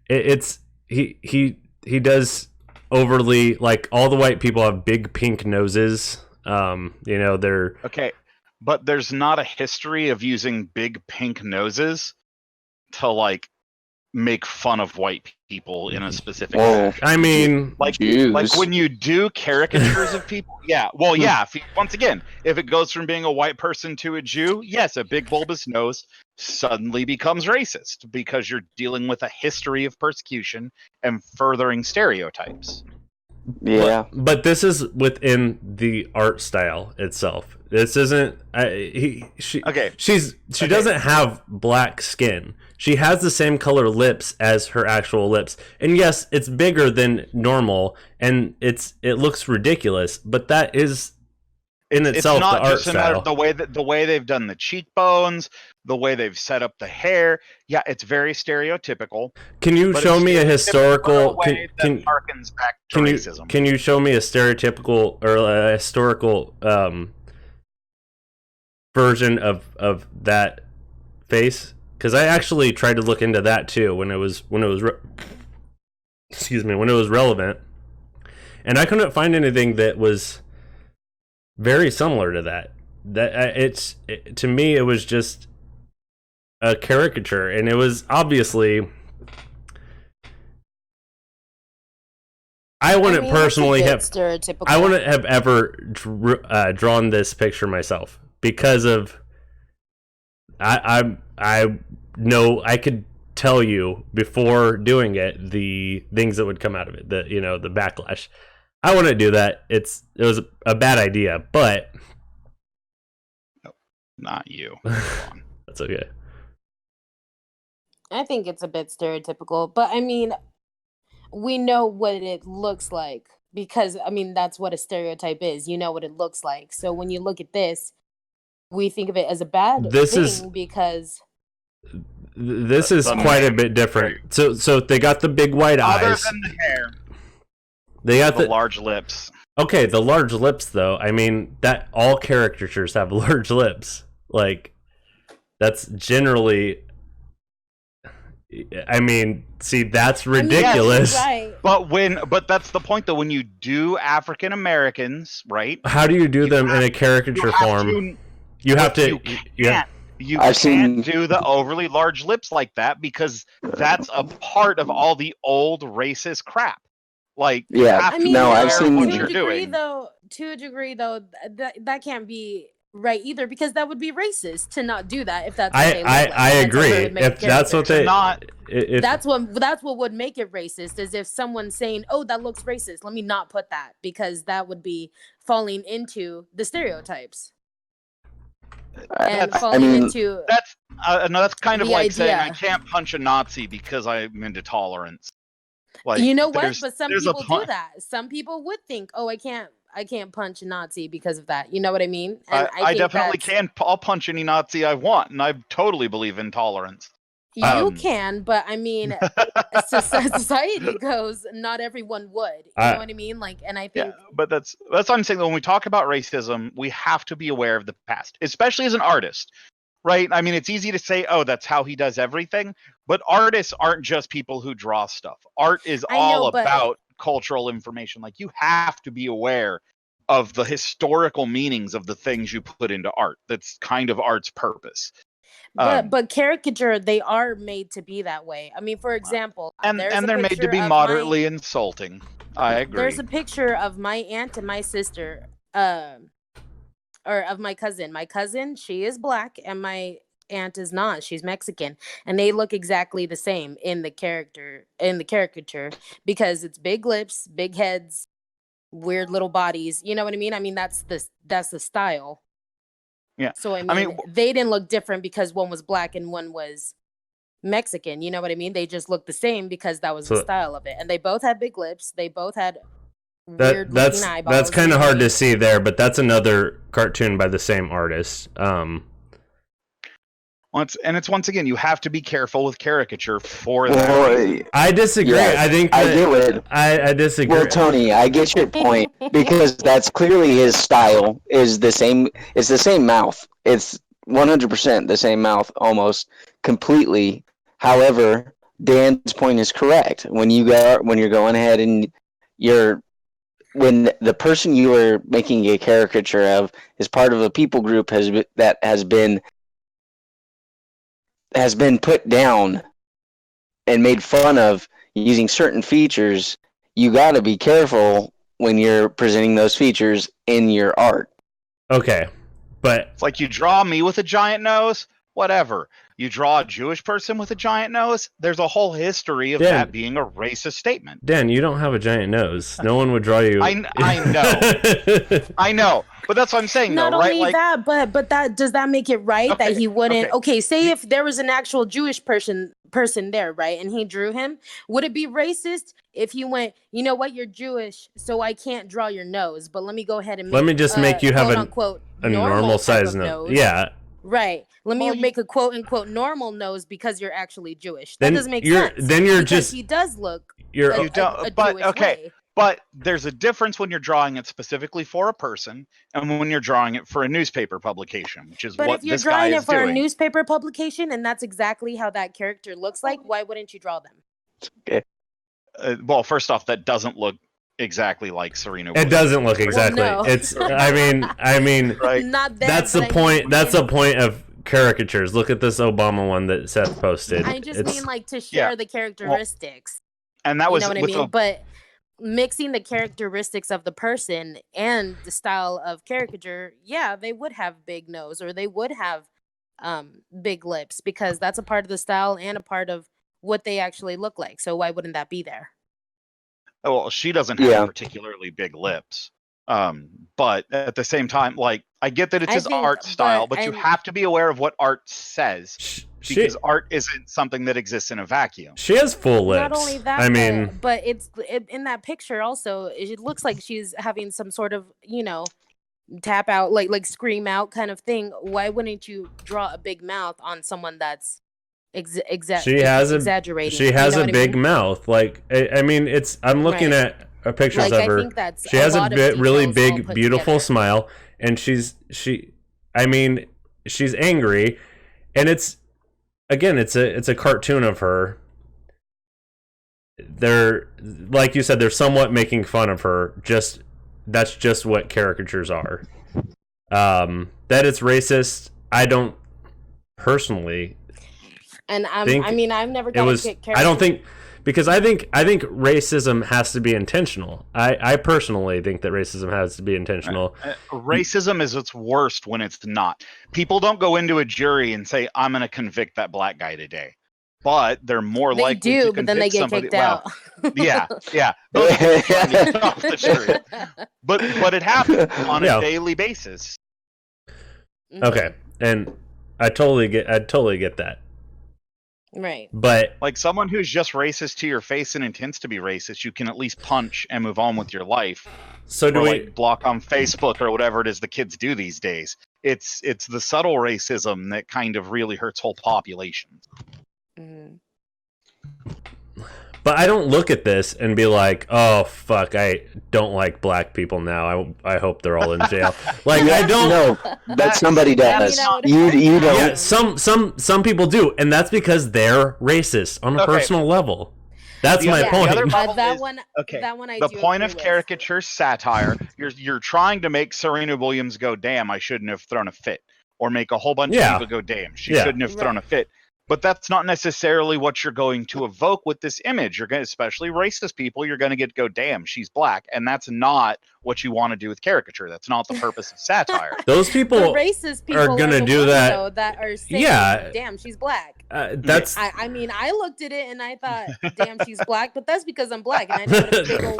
He does overly, like, all the white people have big pink noses. They're okay, but there's not a history of using big pink noses to like make fun of white people in a specific fashion. I mean, like when you do caricatures of people, yeah. Well, yeah. Once again, if it goes from being a white person to a Jew, yes, a big bulbous nose suddenly becomes racist because you're dealing with a history of persecution and furthering stereotypes. Yeah, but this is within the art style itself. This isn't. She doesn't have black skin. She has the same color lips as her actual lips, and yes, it's bigger than normal, and it looks ridiculous. But that is in itself it's not the art just a matter style. of the way they've done the cheekbones, the way they've set up the hair. Yeah, it's very stereotypical. Can you show me a historical? That harkens back to racism. Can you show me a stereotypical or a historical version of that face? Because I actually tried to look into that too when it was relevant, and I couldn't find anything that was very similar to that. To me, it was just a caricature, and it was obviously. I wouldn't have ever drawn this picture myself because of. I know I could tell you before doing it the things that would come out of it, the backlash. I wouldn't do that. It was a bad idea, but no, not you. That's okay. I think it's a bit stereotypical, but I mean, we know what it looks like because that's what a stereotype is. You know what it looks like. So when you look at this, we think of it as a bad thing because this is quite a bit different. So they got the big white eyes. Other than the hair, they got the large lips. Okay, the large lips though. I mean, that all caricatures have large lips. Like that's generally. I mean, see, that's ridiculous. Right. But that's the point though. When you do African Americans, right? How do you do them in a caricature form? You can't do the overly large lips like that because that's a part of all the old racist crap. Like, I've seen what you're doing. To a degree, though, that can't be right either because that would be racist to not do that if that's what they look like. I agree. If that's what they that's what would make it racist is if someone's saying, "Oh, that looks racist. Let me not put that," because that would be falling into the stereotypes. And that's kind of like saying I can't punch a Nazi because I'm into tolerance. Like, you know what? But some people do that. Some people would think, "Oh, I can't punch a Nazi because of that." You know what I mean? And I definitely can. I'll punch any Nazi I want, and I totally believe in tolerance. You can, but I mean, as society goes, not everyone would. You know what I mean? Like, and I think, but that's what I'm saying. When we talk about racism, we have to be aware of the past, especially as an artist, right? I mean, it's easy to say, "Oh, that's how he does everything," but artists aren't just people who draw stuff. Art is all about cultural information. Like, you have to be aware of the historical meanings of the things you put into art. That's kind of art's purpose. But caricature, they are made to be that way. I mean, for example, and they're made to be moderately insulting. I agree. There's a picture of my aunt and my sister, or of my cousin. My cousin, she is black, and my aunt is not. She's Mexican, and they look exactly the same in the caricature because it's big lips, big heads, weird little bodies. You know what I mean? I mean, that's the style. Yeah. So I mean, they didn't look different because one was black and one was Mexican. You know what I mean? They just looked the same because that was the style of it. And they both had big lips. They both had weird looking eyeballs. That's kind of hard to see there, but that's another cartoon by the same artist. It's once again, you have to be careful with caricature for that. I disagree. Yes, I think I get it. I disagree. Well, Tony, I get your point because that's clearly his style. Is the same. It's the same mouth. It's 100% the same mouth, almost completely. However, Dan's point is correct. When you're going ahead and when the person you are making a caricature of is part of a people group that has been put down and made fun of using certain features, you got to be careful when you're presenting those features in your art. Okay, but it's like you draw me with a giant nose, whatever. You draw a Jewish person with a giant nose, there's a whole history of that being a racist statement. Dan, you don't have a giant nose. No one would draw you. I know. I know. But that's what I'm saying, Not though, right? only that, but that does that make it right that he wouldn't? Okay, say if there was an actual Jewish person there, right, and he drew him, would it be racist if he went, you know what, you're Jewish, so I can't draw your nose, but let me go ahead and let me just make you have a normal size nose. Yeah. Right. Let me make a quote unquote normal nose because you're actually Jewish. That doesn't make sense. Then you're just he does look. You don't. But okay. Way. But there's a difference when you're drawing it specifically for a person and when you're drawing it for a newspaper publication, which is what this guy is doing. But if you're drawing it for a newspaper publication and that's exactly how that character looks like, why wouldn't you draw them? Okay. Well, first off, that doesn't look exactly like Serena Williams. It doesn't look exactly. Well, no. It's. I mean. Right. Not that. That's the point. That's the point of caricatures. Look at this Obama one that Seth posted. I just mean like to share the characteristics. And that was what I mean. But mixing the characteristics of the person and the style of caricature, they would have big nose or they would have big lips because that's a part of the style and a part of what they actually look like. So why wouldn't that be there? Oh, well, she doesn't have particularly big lips. But at the same time, like, I get that it's his art style, but you have to be aware of what art says because art isn't something that exists in a vacuum. She has full lips. Not only that, but it's in that picture also, it looks like she's having some sort of, tap out, like scream out kind of thing. Why wouldn't you draw a big mouth on someone that's exaggerating? She has a big mouth. Like, I mean, it's. I'm looking at pictures of her. I think that's she has a really big, beautiful smile, and she's angry, and it's a cartoon of her. They're, like you said, they're somewhat making fun of her. That's just what caricatures are. That it's racist, I don't personally. And I've never got to get I don't think, because I think racism has to be intentional. I personally think that racism has to be intentional. Racism is its worst when it's not. People don't go into a jury and say, I'm going to convict that black guy today. But they're more likely to convict but then they get kicked out. Yeah. Those are off the jury. But it happens on a daily basis. Okay, and I totally get that. Right. But like someone who's just racist to your face and intends to be racist, you can at least punch and move on with your life. So do we block on Facebook or whatever it is the kids do these days? It's the subtle racism that kind of really hurts whole populations. Mm. But I don't look at this and be like, "Oh fuck, I don't like black people now. I hope they're all in jail." Like I don't know, but somebody does. You don't. Yeah, some people do, and that's because they're racist on a personal level. That's my point. That one I do. The point of caricature satire, you're trying to make Serena Williams go, "Damn, I shouldn't have thrown a fit," or make a whole bunch of people go, "Damn, she shouldn't have thrown a fit." But that's not necessarily what you're going to evoke with this image. You're going to, especially racist people, you're going to go, damn, she's black. And that's not what you want to do with caricature. That's not the purpose of satire. Those people, racist people are going to do that. That are saying, damn, she's black. That's. I looked at it and I thought, damn, she's black. But that's because I'm black. And I know what a big old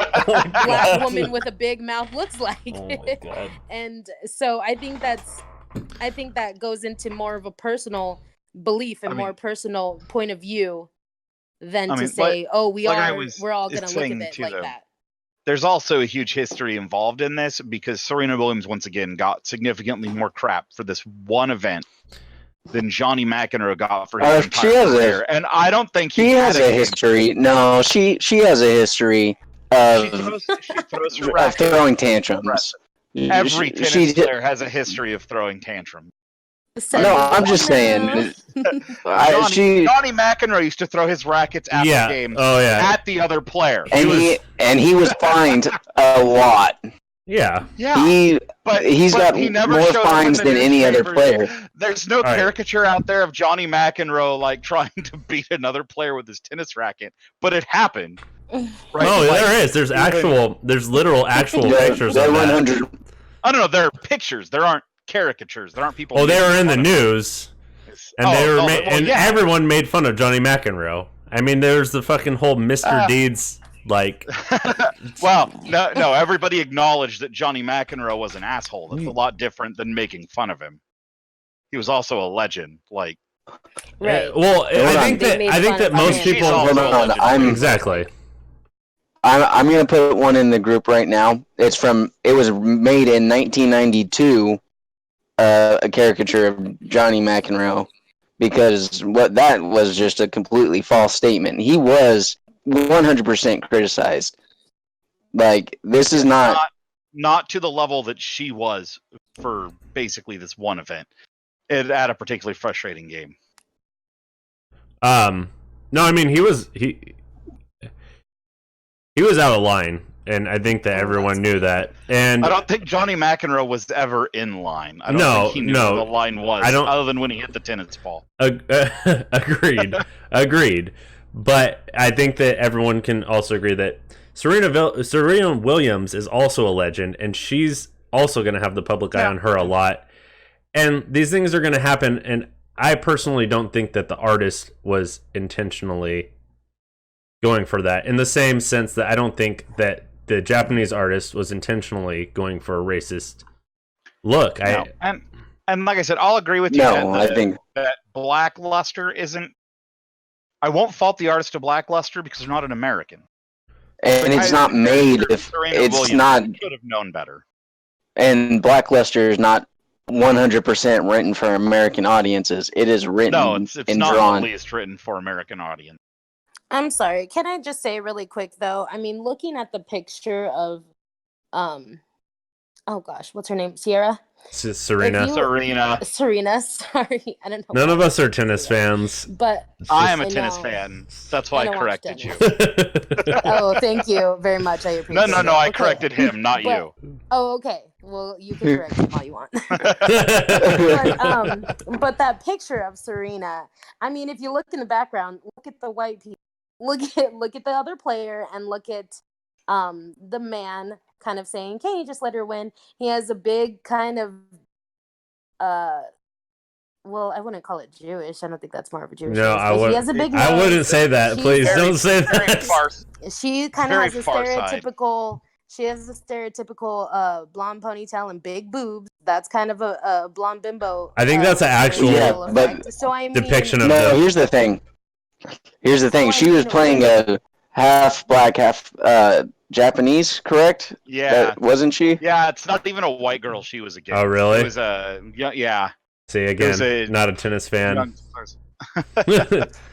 black woman with a big mouth looks like. Oh my God. And so I think that goes into more of a personal belief and more personal point of view than to say, we're all going to look at it like that. There's also a huge history involved in this because Serena Williams once again got significantly more crap for this one event than Johnny McEnroe got for his entire career. And I don't think he has a history. No, she has a history of throwing tantrums. Every tennis player has a history of throwing tantrums. No, I'm just saying. Johnny McEnroe used to throw his rackets after games at the other player. And he was fined a lot. Yeah. He's got more fines than any other player. There's no caricature out there of Johnny McEnroe like trying to beat another player with his tennis racket, but it happened. Right? Oh, there is. There's literal pictures of that. I don't know. There are pictures. There aren't caricatures. There aren't people. Oh, they were in the news. And everyone made fun of Johnny McEnroe. I mean, there's the fucking whole Mr. Deeds like. Well, no, everybody acknowledged that Johnny McEnroe was an asshole. That's a lot different than making fun of him. He was also a legend. Like, right. Well, I think that most people. Exactly. I'm gonna put one in the group right now. It was made in 1992. A caricature of Johnny McEnroe, because what that was just a completely false statement. He was 100% criticized. Like, this is not to the level that she was for basically this one event. It had a particularly frustrating game. No, I mean he was out of line, and I think that everyone knew that. And I don't think Johnny McEnroe was ever in line. I don't think he knew where the line was, other than when he hit the tennis ball. Agreed. But I think that everyone can also agree that Serena Williams is also a legend, and she's also going to have the public eye on her a lot. And these things are going to happen, and I personally don't think that the artist was intentionally going for that, in the same sense that I don't think that the Japanese artist was intentionally going for a racist look. No. And like I said, I'll agree with you that Blackluster isn't. I won't fault the artist of Blackluster because they're not an American. And it's not made if it's not. Should have known better. And Blackluster is not 100% written for American audiences. It is written it's and not drawn. at least written for American audience. I'm sorry. Can I just say really quick though? I mean, looking at the picture of, oh gosh, what's her name? Serena. Serena. Sorry, I don't know. None of us are tennis fans, but I am a tennis fan. That's why I corrected you. Oh, thank you very much. I appreciate it. No. I corrected him, not you. Oh, okay. Well, you can correct him all you want. But that picture of Serena, I mean, if you look in the background, look at the white people. Look at the other player, and look at the man kind of saying, "Can you just let her win?" He has a big kind of well, I wouldn't call it Jewish. I don't think that's more of a Jewish. No, I wouldn't. He has a big nose. I wouldn't say that. Please don't say that. She kind of has a stereotypical. She has a stereotypical blonde ponytail and big boobs. That's kind of a blonde bimbo. I think that's an actual depiction of. No, here's the thing. She was playing a half black, half Japanese, correct? Yeah. Wasn't she? Yeah, it's not even a white girl she was against. Oh, really? It was yeah. See, again, not a tennis fan.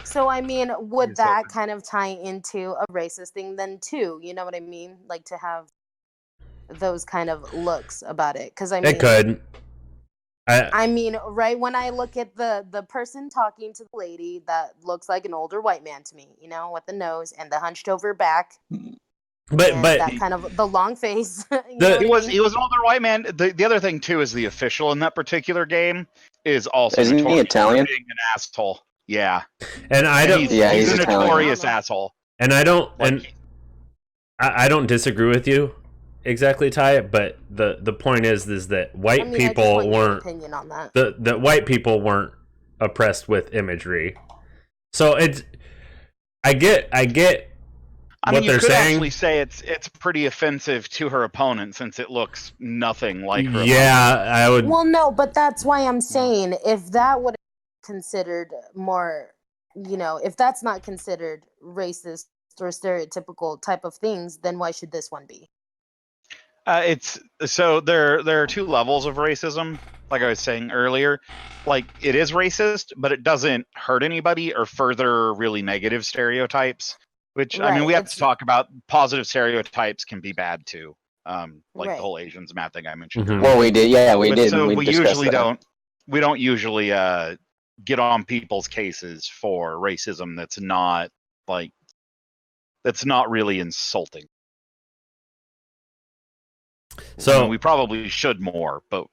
So, I mean, would that kind of tie into a racist thing then, too? You know what I mean? Like, to have those kind of looks about it. Because, I mean... It could. I mean, right when I look at the person talking to the lady, that looks like an older white man to me, you know, with the nose and the hunched over back. But that kind of the long face. He was an older white man. The other thing too is the official in that particular game is also Isn't he Italian? Being an asshole. Yeah. And I don't. He's a notorious asshole. And I don't. I don't disagree with you exactly, Ty. But the point is that white people weren't. Opinion on that. The white people weren't oppressed with imagery. So it's. I get. I mean, you could actually say it's pretty offensive to her opponent since it looks nothing like her. Yeah, opponent. I would. Well, no, but that's why I'm saying if that would be considered more, you know, if that's not considered racist or stereotypical type of things, then why should this one be? It's so there are two levels of racism. Like I was saying earlier, like it is racist, but it doesn't hurt anybody or further really negative stereotypes. Which, right. I mean, we have to talk about positive stereotypes can be bad too. Like the whole Asians math thing I mentioned. Mm-hmm. Well, we did. Yeah, we did. So we usually don't usually get on people's cases for racism that's not really insulting. So I mean, we probably should more, but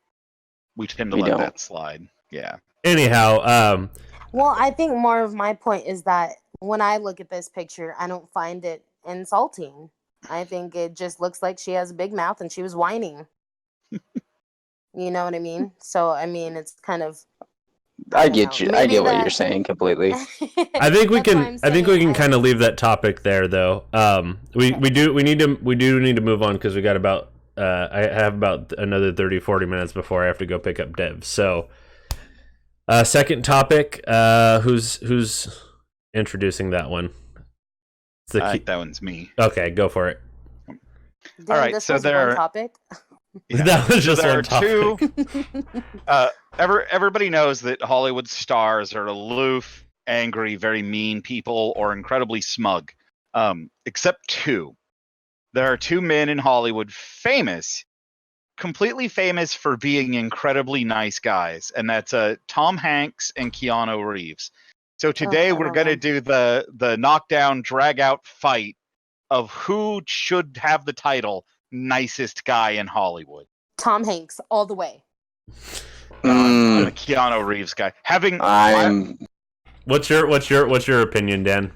we tend to let that slide. Yeah. Anyhow, well, I think more of my point is that when I look at this picture, I don't find it insulting. I think it just looks like she has a big mouth and she was whining. You know what I mean? So, I mean, it's kind of... I don't get know. you. I Maybe get what you're that. saying completely. I think we That's why can. I'm I think we saying can kind of leave that topic there, though. We need to move on because we got about. I have about another 30-40 minutes before I have to go pick up Dev. So, second topic. Who's introducing that one? I think that one's me. Okay, go for it. Dang, All right, this so was there- one topic. Yeah. That was just there one are topic. Everybody knows that Hollywood stars are aloof, angry, very mean people, or incredibly smug. Except two. There are two men in Hollywood completely famous for being incredibly nice guys, and that's Tom Hanks and Keanu Reeves. So today we're going to do the knockdown, drag out fight of who should have the title nicest guy in Hollywood. Tom Hanks, all the way. I'm a Keanu Reeves guy. What's your opinion, Dan?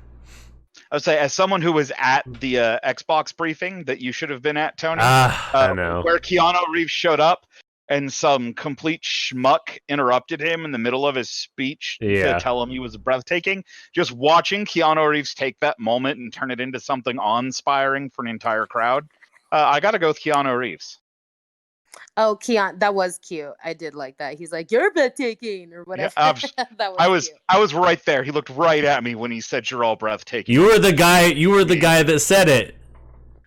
I would say, as someone who was at the Xbox briefing that you should have been at, Tony, I know. where Keanu Reeves showed up and some complete schmuck interrupted him in the middle of his speech to tell him he was breathtaking. Just watching Keanu Reeves take that moment and turn it into something awe-inspiring for an entire crowd. I got to go with Keanu Reeves. Oh, Keanu, that was cute. I did like that. He's like, "You're breathtaking," or whatever. Yeah, That was cute. I was right there. He looked right at me when he said, "You're all breathtaking." You were the guy that said it.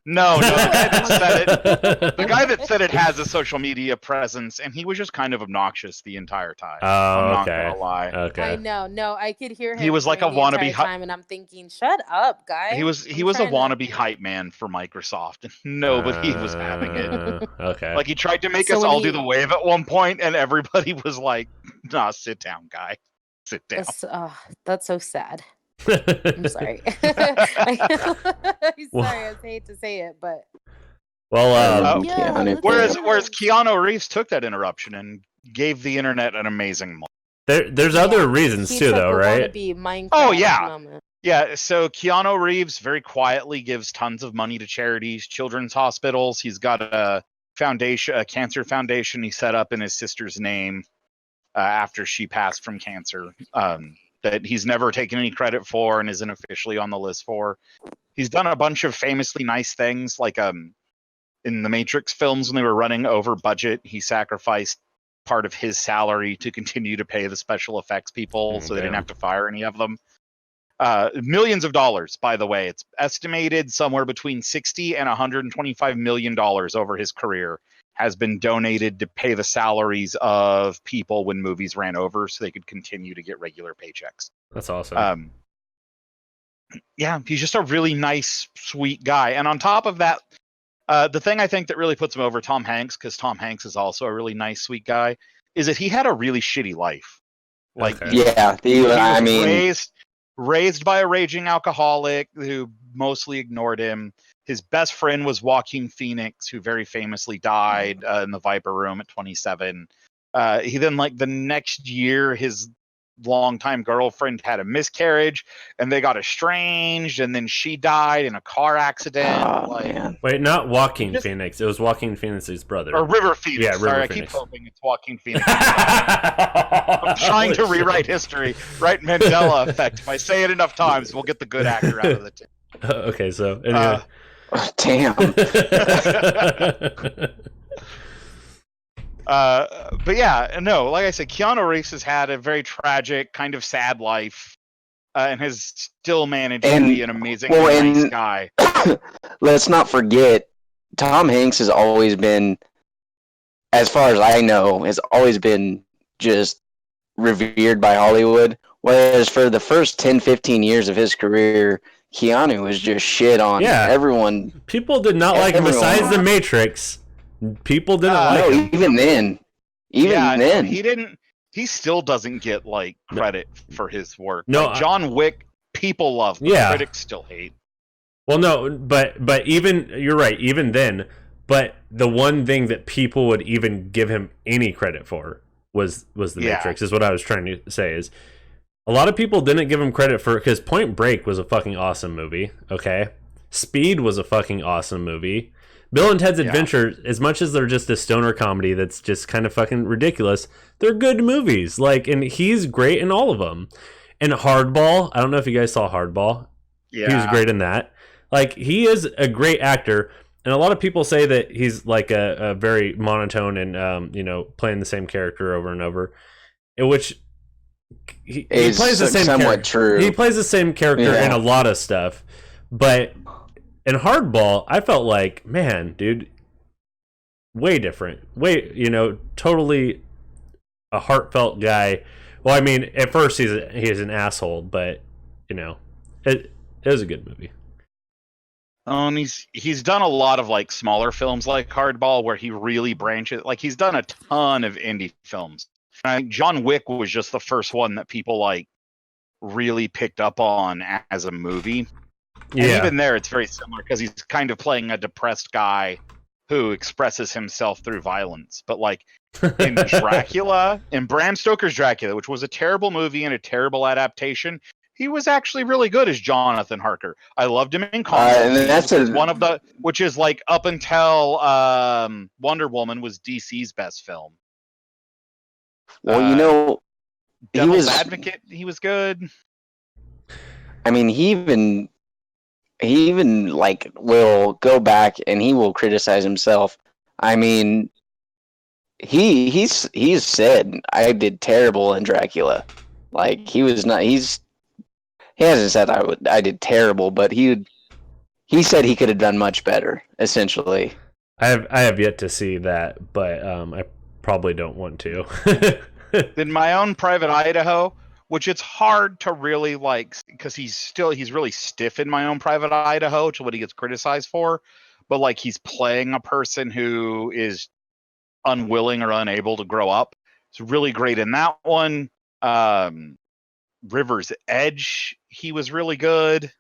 No, the guy that said it. The guy that said it has a social media presence, and he was just kind of obnoxious the entire time. Oh, I'm not okay. gonna lie. Okay. I know. No, I could hear him. He was like a during the wannabe entire time, and I'm thinking, "Shut up, guy." He was a wannabe hype man for Microsoft, and nobody was having it. Okay. Like, he tried to make So us when all he- do the wave at one point, and everybody was like, "Nah, sit down, guy. Sit down." That's so sad. I'm sorry. I'm sorry. I hate to say it, but Well, whereas Keanu Reeves took that interruption and gave the internet an amazing moment. there's other reasons he too, took though, a right? wannabe Minecraft Oh, yeah. moment. Yeah, so Keanu Reeves very quietly gives tons of money to charities, children's hospitals. He's got a foundation, a cancer foundation he set up in his sister's name after she passed from cancer, that he's never taken any credit for and isn't officially on the list for. He's done a bunch of famously nice things, like in the Matrix films when they were running over budget, he sacrificed part of his salary to continue to pay the special effects people so they didn't have to fire any of them. Millions of dollars, by the way. It's estimated somewhere between $60 and $125 million over his career has been donated to pay the salaries of people when movies ran over so they could continue to get regular paychecks. That's awesome. Yeah, he's just a really nice, sweet guy. And on top of that, the thing I think that really puts him over Tom Hanks, because Tom Hanks is also a really nice, sweet guy, is that he had a really shitty life. Like, he was raised by a raging alcoholic who mostly ignored him. His best friend was Joaquin Phoenix, who very famously died in the Viper Room at 27. He then, like, the next year, his longtime girlfriend had a miscarriage, and they got estranged, and then she died in a car accident. Man. Wait, not Joaquin Phoenix. It was Joaquin Phoenix's brother. Or River Phoenix. Yeah, River I Phoenix. keep hoping it's Joaquin Phoenix. I'm trying to rewrite history, right? Mandela effect. If I say it enough times, we'll get the good actor out of the team. Okay, so anyway. Damn. But yeah, no, like I said, Keanu Reeves has had a very tragic, kind of sad life, and has still managed to be an amazing, nice guy. Let's not forget, Tom Hanks has always been, as far as I know, has always been just revered by Hollywood. Whereas for the first 10, 15 years of his career, Keanu was just shit on. Yeah. Everyone. People did not like him. Besides The Matrix, people didn't like him. Even then. He still doesn't get, like, credit for his work. No, like, John Wick, people love, but critics still hate. Well, no, but even, you're right, even then, but the one thing that people would even give him any credit for was The Matrix, is what I was trying to say, is a lot of people didn't give him credit for, because Point Break was a fucking awesome movie, okay? Speed was a fucking awesome movie. Bill and Ted's Adventure, as much as they're just a stoner comedy that's just kind of fucking ridiculous, they're good movies. Like, and he's great in all of them. And Hardball, I don't know if you guys saw Hardball. Yeah. He was great in that. Like, he is a great actor. And a lot of people say that he's like a very monotone and, playing the same character over and over. In which he plays the same somewhat true. He plays the same character in a lot of stuff. But in Hardball, I felt like, man, dude, way different. Totally a heartfelt guy. Well, I mean, at first he's an asshole, but it was a good movie. He's done a lot of like smaller films like Hardball where he really branches. Like he's done a ton of indie films. John Wick was just the first one that people like really picked up on as a movie. Yeah. And even there, it's very similar because he's kind of playing a depressed guy who expresses himself through violence. But like in Dracula, in Bram Stoker's Dracula, which was a terrible movie and a terrible adaptation, he was actually really good as Jonathan Harker. I loved him in Constantine, and that's which is like up until Wonder Woman was DC's best film. Well, Devil's Advocate, he was good. I mean, he even like will go back and he will criticize himself. I mean, he's said I did terrible in Dracula. Like he hasn't said I did terrible, but he said he could have done much better. Essentially, I have yet to see that, but I probably don't want to. In My Own Private Idaho, which it's hard to really like because he's really stiff in My Own Private Idaho, which is what he gets criticized for. But like he's playing a person who is unwilling or unable to grow up. It's really great in that one. River's Edge, he was really good.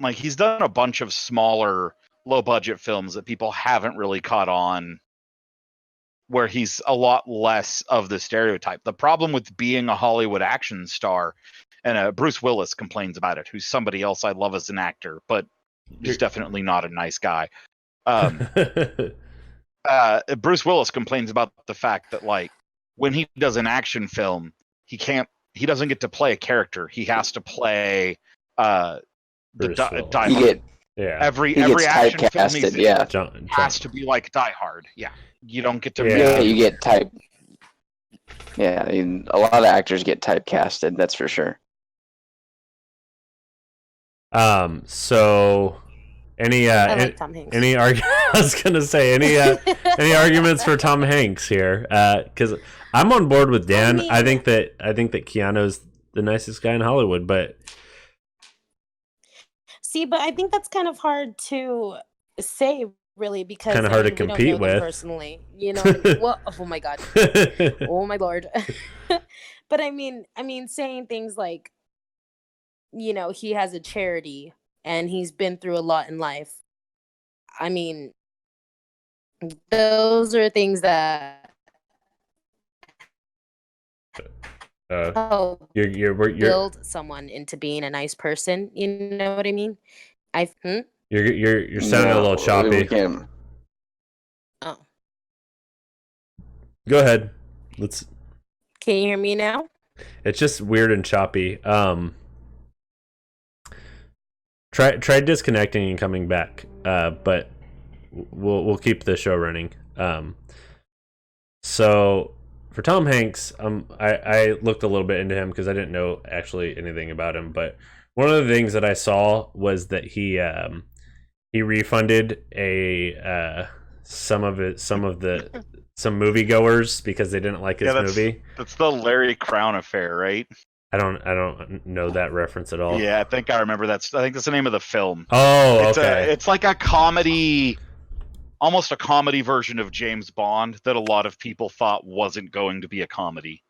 Like he's done a bunch of smaller, low budget films that people haven't really caught on, where he's a lot less of the stereotype. The problem with being a Hollywood action star, and Bruce Willis complains about it, who's somebody else I love as an actor, but he's definitely not a nice guy. Bruce Willis complains about the fact that like when he does an action film, he doesn't get to play a character. He has to play every action film he's in has to be like Die Hard. Yeah. You don't get to. Yeah, you get type. Yeah, I mean, a lot of actors get typecasted. That's for sure. So any I like Tom Hanks. I was gonna say any arguments for Tom Hanks here? Because I'm on board with Dan. I think that Keanu's the nicest guy in Hollywood, but but I think that's kind of hard to say, really, because kind of hard to compete with personally. Well, oh my god, oh my lord. But I mean, saying things like, he has a charity and he's been through a lot in life. I mean, those are things that you're build someone into being a nice person. You know what I mean? You're sounding a little choppy. Oh. Go ahead. Can you hear me now? It's just weird and choppy. Try disconnecting and coming back. But we'll keep the show running. So for Tom Hanks, I looked a little bit into him because I didn't know actually anything about him. But one of the things that I saw was that he refunded some moviegoers because they didn't like his movie. That's the Larry Crown affair, right? I don't know that reference at all. Yeah, I think I remember that. I think that's the name of the film. Oh, okay. It's like a comedy, almost a comedy version of James Bond that a lot of people thought wasn't going to be a comedy.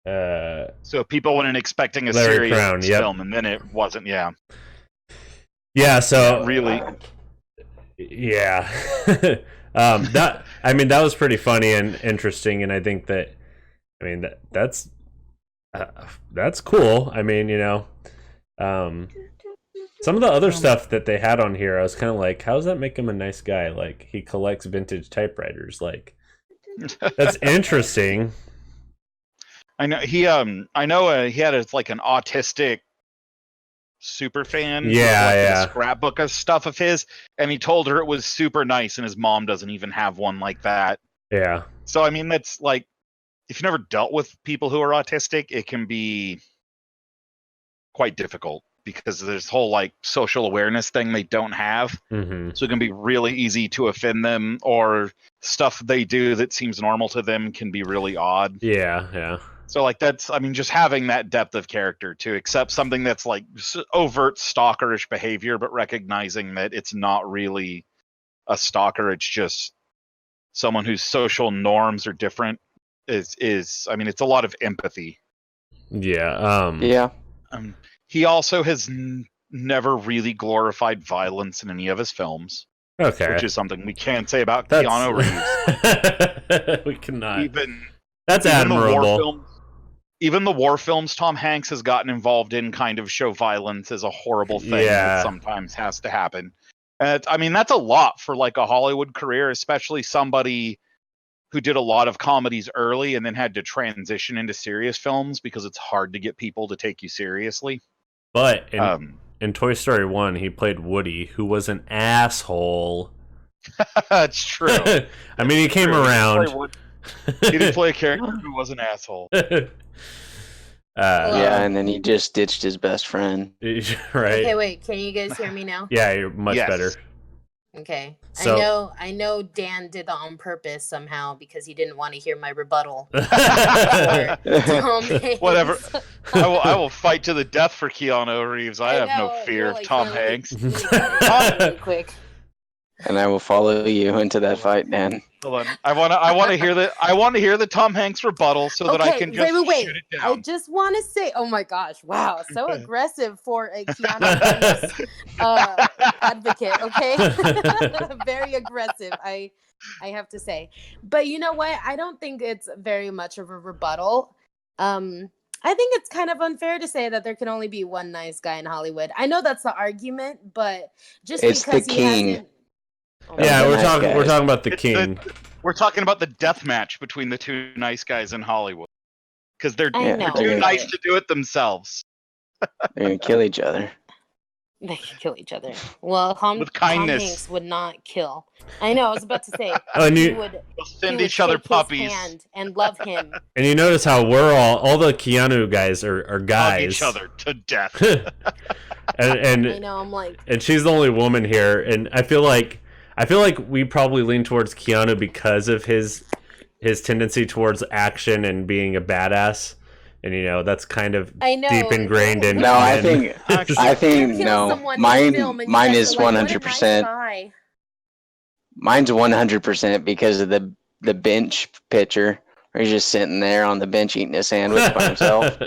So people went in expecting a Larry serious Crown, film, and then it wasn't. Yeah. Yeah. So really. Yeah. That was pretty funny and interesting, and I think that that's cool. I mean, Some of the other stuff that they had on here, I was kind of like, how does that make him a nice guy? Like, he collects vintage typewriters. Like, that's interesting. I know he he had like an autistic super fan who collected a scrapbook of stuff of his, and he told her it was super nice, and his mom doesn't even have one like that. Yeah. So I mean, that's like, if you've never dealt with people who are autistic, it can be quite difficult because there's this whole like social awareness thing they don't have. Mm-hmm. So it can be really easy to offend them, or stuff they do that seems normal to them can be really odd. Yeah. So like that's, I mean, just having that depth of character to accept something that's like overt stalkerish behavior, but recognizing that it's not really a stalker, it's just someone whose social norms are different is I mean, it's a lot of empathy. Yeah. Yeah. He also has never really glorified violence in any of his films. Okay. Which is something we can't say about Keanu Reeves. We cannot. That's admirable. Even the war films Tom Hanks has gotten involved in kind of show violence as a horrible thing that sometimes has to happen. And I mean, that's a lot for like a Hollywood career, especially somebody who did a lot of comedies early and then had to transition into serious films because it's hard to get people to take you seriously. But in Toy Story 1, he played Woody, who was an asshole. That's true. I mean, he came around. He did play a character who was an asshole. Yeah, and then he just ditched his best friend. Right. Okay, wait. Can you guys hear me now? Yeah, you're much better. Okay. So, I know Dan did that on purpose somehow because he didn't want to hear my rebuttal. Whatever. I will fight to the death for Keanu Reeves. I have no fear of Tom Hanks. Really quick. And I will follow you into that fight, Dan. Hold on. I want to hear that. I want to hear the Tom Hanks rebuttal so that I can just shoot it down. I just want to say, oh my gosh, wow, so aggressive for a Keanu Reeves advocate. Okay, very aggressive. I have to say, but you know what? I don't think it's very much of a rebuttal. I think it's kind of unfair to say that there can only be one nice guy in Hollywood. I know that's the argument, but just it's because the king. Yeah, we're talking about the king. We're talking about the death match between the two nice guys in Hollywood because they're too nice to do it themselves. They're gonna kill each other. They can kill each other. Well, with kindness. Tom Hanks would not kill. I know. I was about to say. He would send each other puppies his hand and love him. And you notice how we're all the Keanu guys are guys. Love each other to death. and I know. I'm like. And she's the only woman here, and I feel like we probably lean towards Keanu because of his tendency towards action and being a badass, and that's kind of deep ingrained in. No, I think no. Mine is 100%. Mine's 100% because of the bench picture where he's just sitting there on the bench eating a sandwich by himself.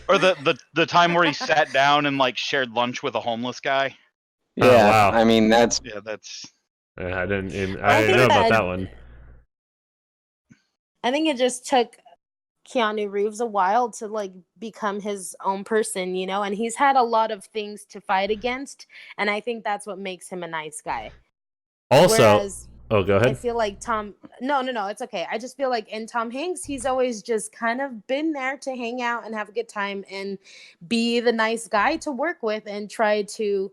Or the time where he sat down and like shared lunch with a homeless guy. Yeah, oh, wow. I mean that's. I didn't know about that one. I think it just took Keanu Reeves a while to like become his own person, and he's had a lot of things to fight against, and I think that's what makes him a nice guy. Also, go ahead. I feel like No, it's okay. I just feel like in Tom Hanks, he's always just kind of been there to hang out and have a good time and be the nice guy to work with and try to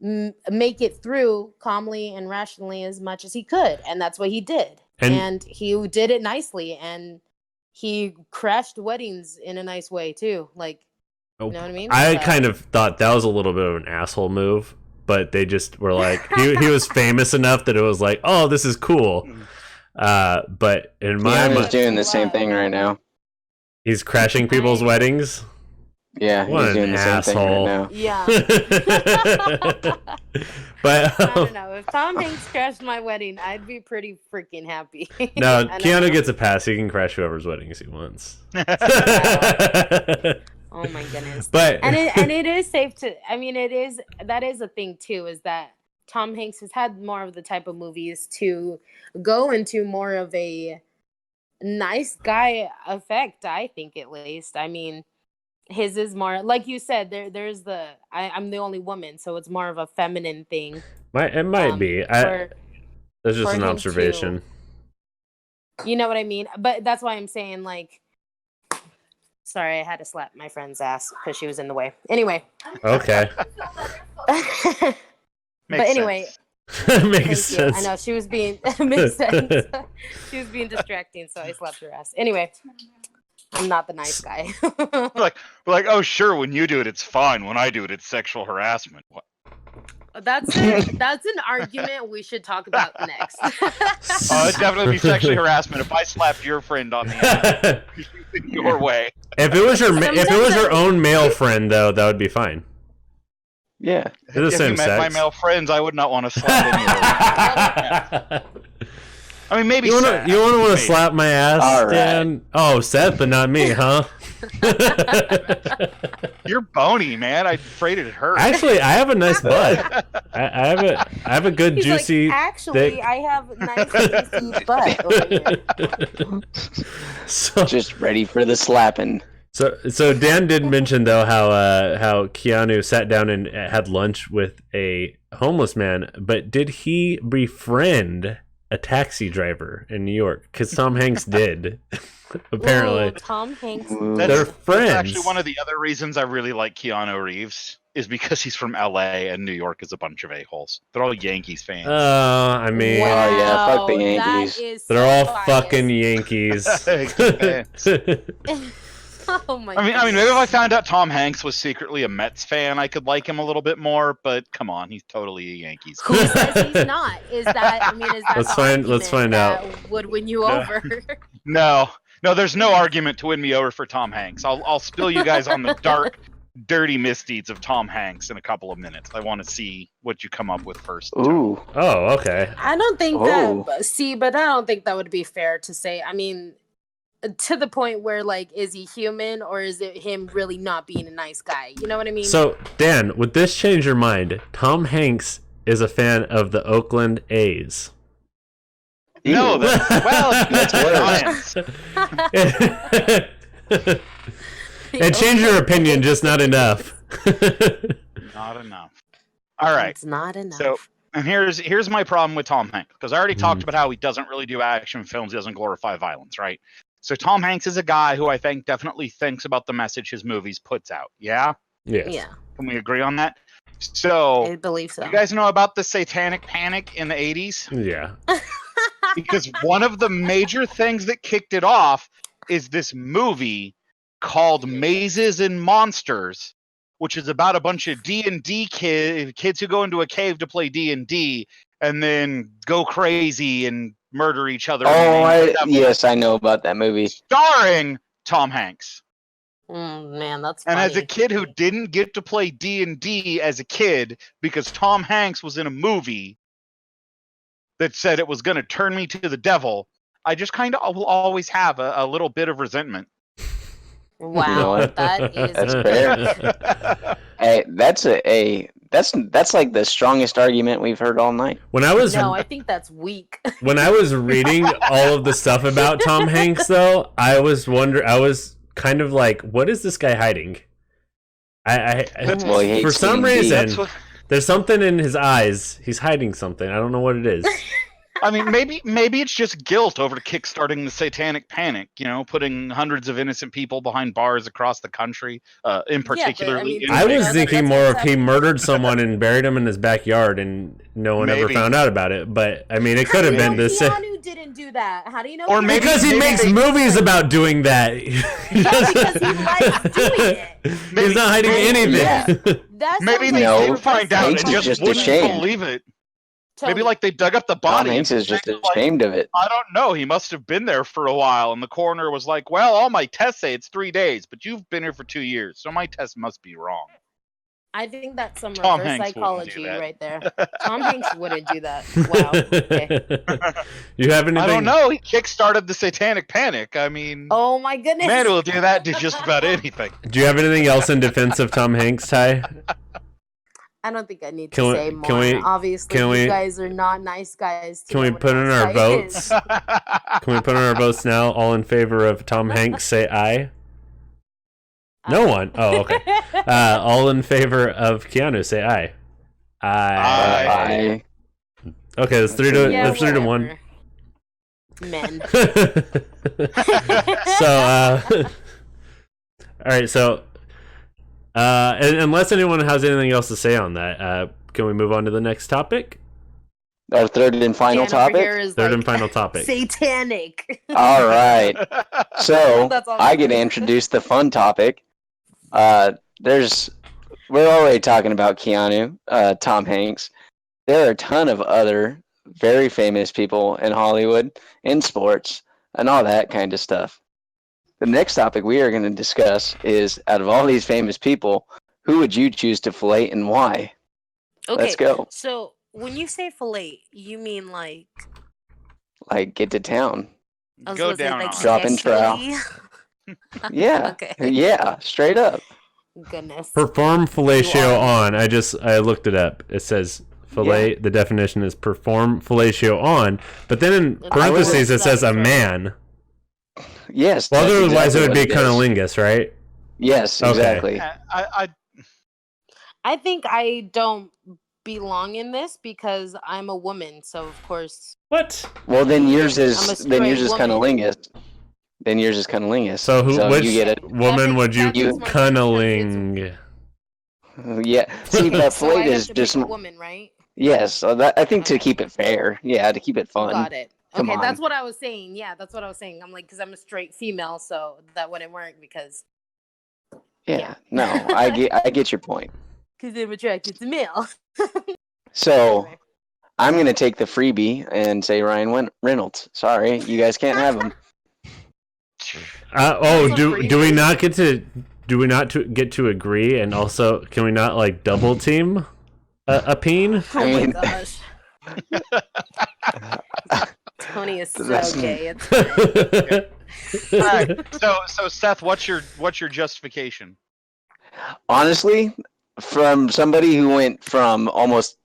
make it through calmly and rationally as much as he could, and that's what he did, and he did it nicely, and he crashed weddings in a nice way too, like you know what I mean. I kind of thought that was a little bit of an asshole move, but they just were like he was famous enough that it was like, oh, this is cool. But in my mind, he's doing the same thing right now. He's crashing people's weddings. Yeah, he's doing the same thing right now. Yeah. But I don't know. If Tom Hanks crashed my wedding, I'd be pretty freaking happy. No, Keanu gets a pass. He can crash whoever's weddings he wants. Oh my goodness. But and it is safe to. I mean, that is a thing too. Is that Tom Hanks has had more of the type of movies to go into more of a nice guy effect. I think, at least. I mean. His is more like you said. There's I'm the only woman, so it's more of a feminine thing. It might be. That's just for an him observation. You know what I mean? But that's why I'm saying, like, sorry, I had to slap my friend's ass because she was in the way. Anyway. Okay. But anyway. Makes sense. I know she was being makes sense. She was being distracting, so I slapped her ass. Anyway, I'm not the nice guy. we're like, oh sure, when you do it, it's fine. When I do it, it's sexual harassment. What? That's an argument we should talk about next. It'd definitely be sexually harassment if I slapped your friend on the ass your way. If it was your own male friend, though, that would be fine. Yeah. They're the same If you met sex. my male friends, I would not want to slap any of them. I mean, maybe you want to slap my ass, All Dan? right. Oh, Seth, but not me, huh? You're bony, man. I'm afraid it hurts. Actually, I have a nice butt. I have a good He's juicy. Like, actually, thick... I have a nice juicy butt over here. So, just ready for the slapping. So Dan did mention though how Keanu sat down and had lunch with a homeless man, but did he befriend a taxi driver in New York? Because Tom Hanks did. Apparently. Ooh, Tom Hanks. They're friends. That's actually one of the other reasons I really like Keanu Reeves is because he's from LA and New York is a bunch of a-holes. They're all Yankees fans. I mean, wow, yeah, fuck the Yankees. They're all fucking Yankees. Oh my! I mean, maybe if I found out Tom Hanks was secretly a Mets fan, I could like him a little bit more. But come on, he's totally a Yankees. Who says he's not? Is that Let's find out. Would win you over? No, there's no argument to win me over for Tom Hanks. I'll spill you guys on the dark, dirty misdeeds of Tom Hanks in a couple of minutes. I want to see what you come up with first. Ooh. Oh, okay. I don't think that. See, but I don't think that would be fair to say. I mean, to the point where, like, is he human or is it him really not being a nice guy? You know what I mean? So, Dan, would this change your mind? Tom Hanks is a fan of the Oakland A's. No, that's science. And change your opinion, just not enough. Not enough. All right. It's not enough. So, and here's my problem with Tom Hanks, because I already talked about how he doesn't really do action films. He doesn't glorify violence, right? So Tom Hanks is a guy who I think definitely thinks about the message his movies puts out. Yeah? Yes. Yeah. Can we agree on that? So, I believe so. You guys know about the Satanic Panic in the 80s? Yeah. Because one of the major things that kicked it off is this movie called Mazes and Monsters, which is about a bunch of D&D kids who go into a cave to play D&D and then go crazy and murder each other. Yes, I know about that movie. Starring Tom Hanks. Man, that's funny. And as a kid who didn't get to play D&D as a kid because Tom Hanks was in a movie that said it was going to turn me to the devil, I just kind of will always have a little bit of resentment. Wow, that is that's fair. Hey, that's like the strongest argument we've heard all night. I think that's weak. When I was reading all of the stuff about Tom Hanks, though, I was kind of like, what is this guy hiding? For some reason, there's something in his eyes. He's hiding something. I don't know what it is. I mean, maybe it's just guilt over kickstarting the Satanic Panic. You know, putting hundreds of innocent people behind bars across the country, in particular. I was thinking more if he murdered someone and buried him in his backyard and no one ever found out about it. But I mean, it could have been the same. Keanu didn't do that. How do you know? Or maybe because he makes movies about doing that. Because he likes doing it. He's not hiding anything. Yeah. Maybe they did find out and just wouldn't believe it. Maybe like they dug up the body. Tom Hanks is just ashamed of it. I don't know. He must have been there for a while, and the coroner was like, "Well, all my tests say it's 3 days, but you've been here for 2 years, so my test must be wrong." I think that's some Tom reverse Hanks psychology right there. Tom Hanks wouldn't do that. Wow. Okay. You have anything? I don't know. He kickstarted the Satanic Panic. I mean, oh my goodness, man will do that to just about anything. Do you have anything else in defense of Tom Hanks, Ty? I don't think I need to say more. Obviously, you guys are not nice guys. Can we put in our votes? Can we put in our votes now? All in favor of Tom Hanks, say aye. No one. Oh, okay. All in favor of Keanu, say aye. I Okay, it's three to one. Men. So, all right. So, unless anyone has anything else to say on that, can we move on to the next topic? our third and final Dan over topic. here is Third like, and final topic. satanic. All right. So That's all I I'm get to saying. introduce the fun topic. We're already talking about Keanu, Tom Hanks. There are a ton of other very famous people in Hollywood, in sports, and all that kind of stuff. The next topic we are going to discuss is, out of all these famous people, who would you choose to fillet and why? Okay, Let's go. so when you say fillet, you mean like Like, get to town. I was Go gonna say, down like on it. Drop and trowel. sexually? Yeah. Okay. Yeah, straight up. Goodness. Perform fellatio You are. on. I looked it up. It says fillet. The definition is perform fellatio on, but then in That's parentheses it says a right. man. Yes. Well, that's otherwise exactly it would be what is. cunnilingus, right? Yes, Okay. exactly. I think I don't belong in this because I'm a woman, so of course. What? Well, then yours I'm a is straight woman. cunnilingus. Then yours is cunnilingus. So which you get it? woman would you that makes more sense because cunniling? Yeah. See, but So I fillet have is to just pick a woman, right? yes. So that, I think to Okay. keep it fair. Yeah, to keep it fun. Got it. Come Okay, on. that's what I was saying. Yeah, that's what I was saying. I'm like, because I'm a straight female, so that wouldn't work because Yeah. No, I get your point. I'm attracted to male. So Anyway. I'm gonna take the freebie and say Ryan Reynolds. Sorry, you guys can't have him. Oh, That's a do we freebie. not get to get to agree? And also, can we not like double team a peen? Oh I mean- my gosh. Tony is so That's- gay. It's fine. All right. So Seth, what's your justification? Honestly, from somebody who went from almost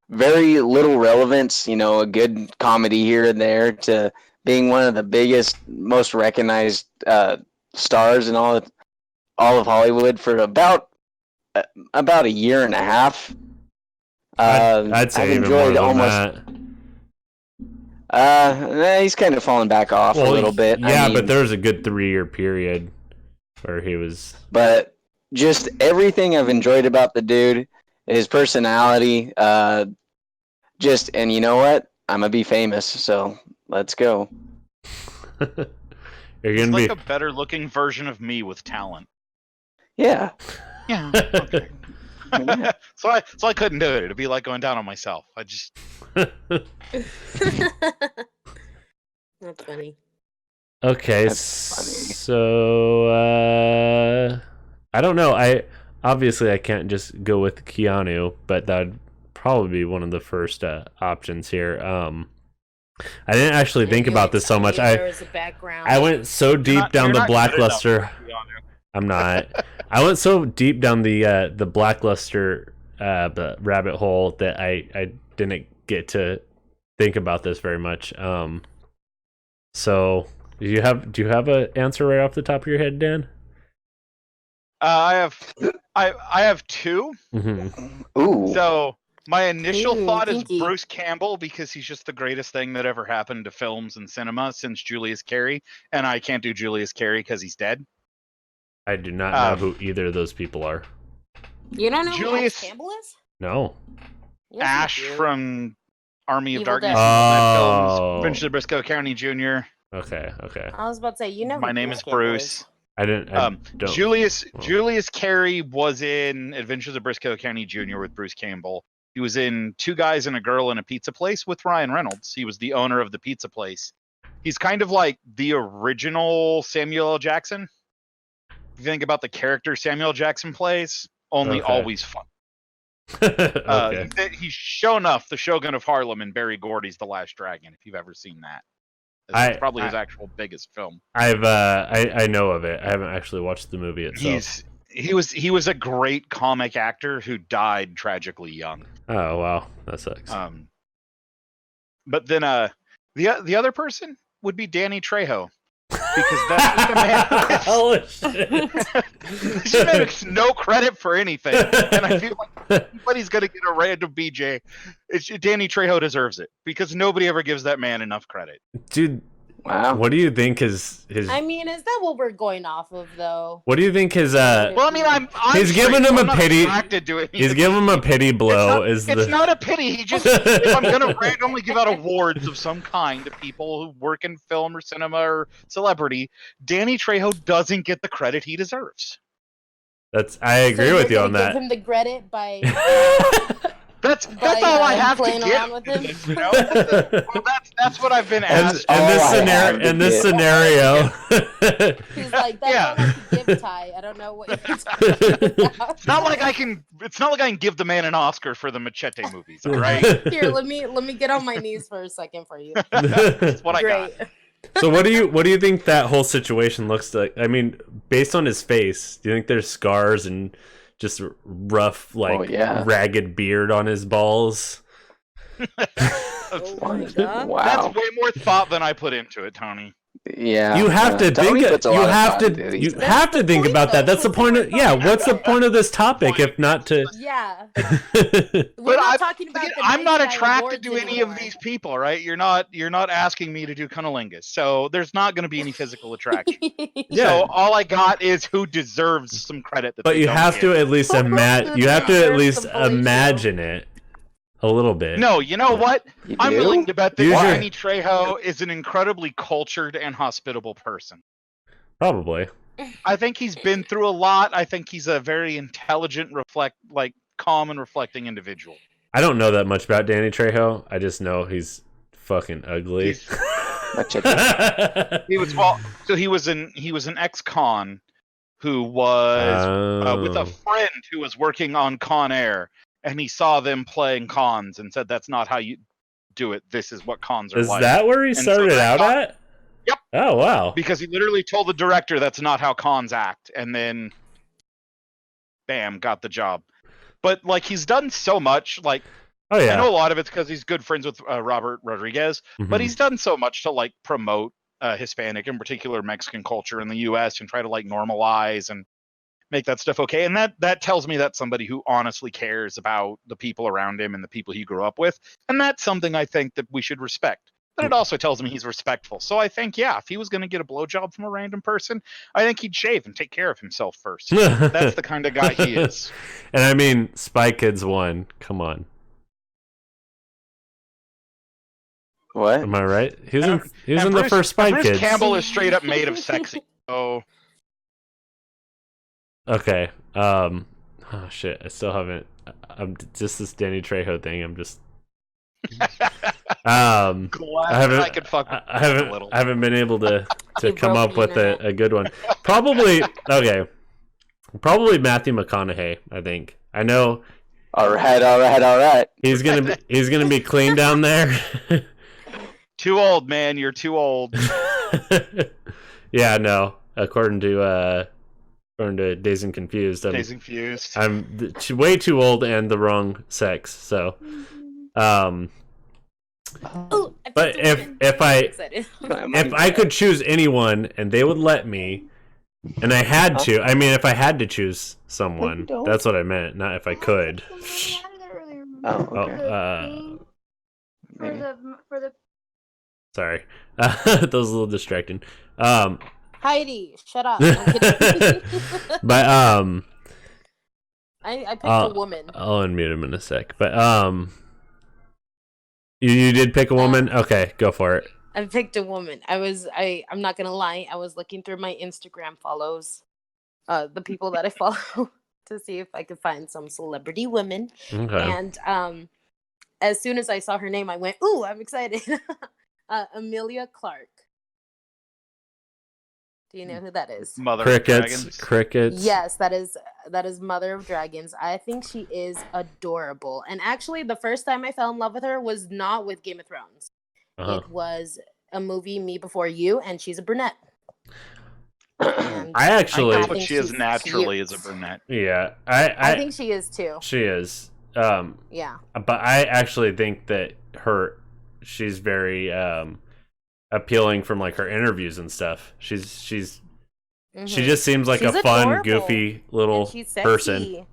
very little relevance, a good comedy here and there, to being one of the biggest, most recognized stars in all of Hollywood for about a year and a half. I'd say I've even more enjoyed than almost. that. He's kind of fallen back off a little bit. Yeah, I mean, but there was a good 3-year period where he was. But just everything I've enjoyed about the dude, his personality, and you know what? I'm gonna be famous, so let's go. You're He's gonna like be. a better looking version of me with talent. Yeah. Yeah. Okay. Yeah. So I couldn't do it. It'd be like going down on myself. I just That's funny. Okay, That's funny. so I don't know. I can't just go with Keanu, but that'd probably be one of the first options here. I didn't actually think about this so much. There was a background. I went so deep down the blackluster. I'm not. I went so deep down the blackluster rabbit hole that I didn't get to think about this very much. So do you have an answer right off the top of your head, Dan? I have two. Mm-hmm. Ooh. So my initial thought is kinky. Bruce Campbell, because he's just the greatest thing that ever happened to films and cinema since Julius Carey, and I can't do Julius Carey because he's dead. I do not know who either of those people are. You don't know Julius- who Ash Campbell is? No. Yes, Ash you do. from Army of Evil Darkness, Dead. Films, Oh. Adventures of Briscoe County Jr. Okay. I was about to say, you know. My who name is Campbell Bruce. I don't. Julius Carey was in Adventures of Briscoe County Jr. with Bruce Campbell. He was in Two Guys and a Girl in a Pizza Place with Ryan Reynolds. He was the owner of the pizza place. He's kind of like the original Samuel L. Jackson. If you think about the character Samuel Jackson plays, only Okay. always fun. Okay. He's shown enough the Shogun of Harlem and Barry Gordy's The Last Dragon, if you've ever seen that. It's probably his actual biggest film. I know of it. I haven't actually watched the movie itself. He was a great comic actor who died tragically young. Oh wow, that sucks. But then the other person would be Danny Trejo. because that's the man. Holy shit! This man gets no credit for anything, and I feel like anybody's gonna get a random BJ. Danny Trejo deserves it because nobody ever gives that man enough credit. Dude, Wow. what do you think his? I mean, is that what we're going off of, though? What do you think his? Well, I mean, I'm He's giving him I'm a not pity. attracted to it. He's giving him a pity blow. It's Is not a pity. He just, if I'm gonna randomly give out awards of some kind to people who work in film or cinema or celebrity, Danny Trejo doesn't get the credit he deserves. I agree with you on that. Give him the credit by That's all I have to playing give. around with him. You know? Well, that's what I've been asked. In this scenario, He's like, that's all I can give Ty. I don't know what you're talking about. It's not like I can give the man an Oscar for the Machete movies, all right? Here, let me get on my knees for a second for you. That's what I got. So what do you think that whole situation looks like? I mean, based on his face, do you think there's scars and just rough, ragged beard on his balls? Oh my God. Wow. That's way more thought than I put into it, Tony. Yeah. You have to Tony think. puts a You lot of have thought to. into these You things. have to think about that. That's the point of. Yeah. What's the point of this topic if not to? Yeah. But We're not talking about the I'm not nice guy attracted to awards any of anymore. these people, right? You're not asking me to do cunnilingus, so there's not going to be any physical attraction. Yeah. So all I got is who deserves some credit. That But they you don't have get. to at least imagine. You have to at Deserves least the bully show. imagine it a little bit. No, you know what? You I'm do? willing to bet that Use your- Danny Trejo is an incredibly cultured and hospitable person. Probably. I think he's been through a lot. I think he's a very intelligent, calm and reflecting individual. I don't know that much about Danny Trejo. I just know he's fucking ugly. He was an ex-con who was with a friend who was working on Con Air, and he saw them playing cons and said, "That's not how you do it. This is what cons are Is like." that where he so started that out at? Yep. Oh wow. Because he literally told the director that's not how cons act, and then, bam, got the job. But he's done so much. Oh yeah. I know a lot of it's because he's good friends with Robert Rodriguez, but he's done so much to promote Hispanic, in particular Mexican culture in the U.S. and try to normalize and make that stuff okay. And that tells me that's somebody who honestly cares about the people around him and the people he grew up with, and that's something I think that we should respect. But it also tells me he's respectful. So I think, yeah, if he was going to get a blowjob from a random person, I think he'd shave and take care of himself first. That's the kind of guy he is. And I mean, Spy Kids 1. Come on. What? Am I right? He was in the Bruce, first Spy Bruce Kids. Campbell is straight up made of sexy. So Okay. Oh shit. I still haven't. I'm just this Danny Trejo thing. I'm just. glad I could fuck with I him a little. haven't been able to You come broke up the with internet. a good one. Probably okay. Probably Matthew McConaughey. I think. I know All right. he's gonna be clean down there. Too old, man. You're too old. Yeah. No. According to Dazed and Confused, Days Infused. I'm way too old and the wrong sex. So. Oh, But if I could choose anyone and they would let me, and I had to, I mean, if I had to choose someone, that's what I meant, not if I could. Oh, okay. For the Sorry, that was a little distracting. Heidi, shut up. I'm kidding. But I picked a woman. I'll unmute him in a sec. But you did pick a woman. Okay, go for it. I picked a woman. I'm not gonna lie. I was looking through my Instagram follows, the people that I follow, to see if I could find some celebrity women. Okay. And as soon as I saw her name, I went, "Ooh, I'm excited!" Amelia Clark. Do you know who that is? Mother of Crickets. Dragons. Crickets. Yes, that is Mother of Dragons. I think she is adorable. And actually, the first time I fell in love with her was not with Game of Thrones. Uh-huh. It was a movie, Me Before You, and she's a brunette. And I actually. That's I what think she is she's naturally cute. is a brunette. Yeah, I think she is too. she is. Yeah. But I actually think that she's very appealing from like her interviews and stuff. She Mhm. just seems like She's a fun, adorable, goofy little and she's sexy. person.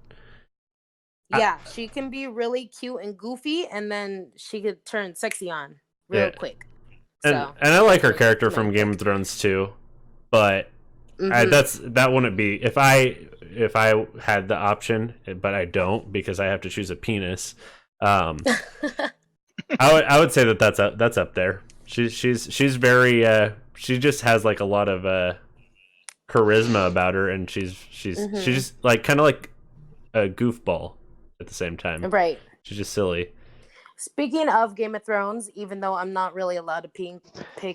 Yeah, she can be really cute and goofy, and then she could turn sexy on real quick. So, and I like her character from Game of Thrones too, but that wouldn't be if I had the option, but I don't because I have to choose a penis. I would say that's up there. She's very she just has like a lot of charisma about her, and she's just like kind of like a goofball at the same time. Right. She's just silly. Speaking of Game of Thrones, even though I'm not really allowed to pick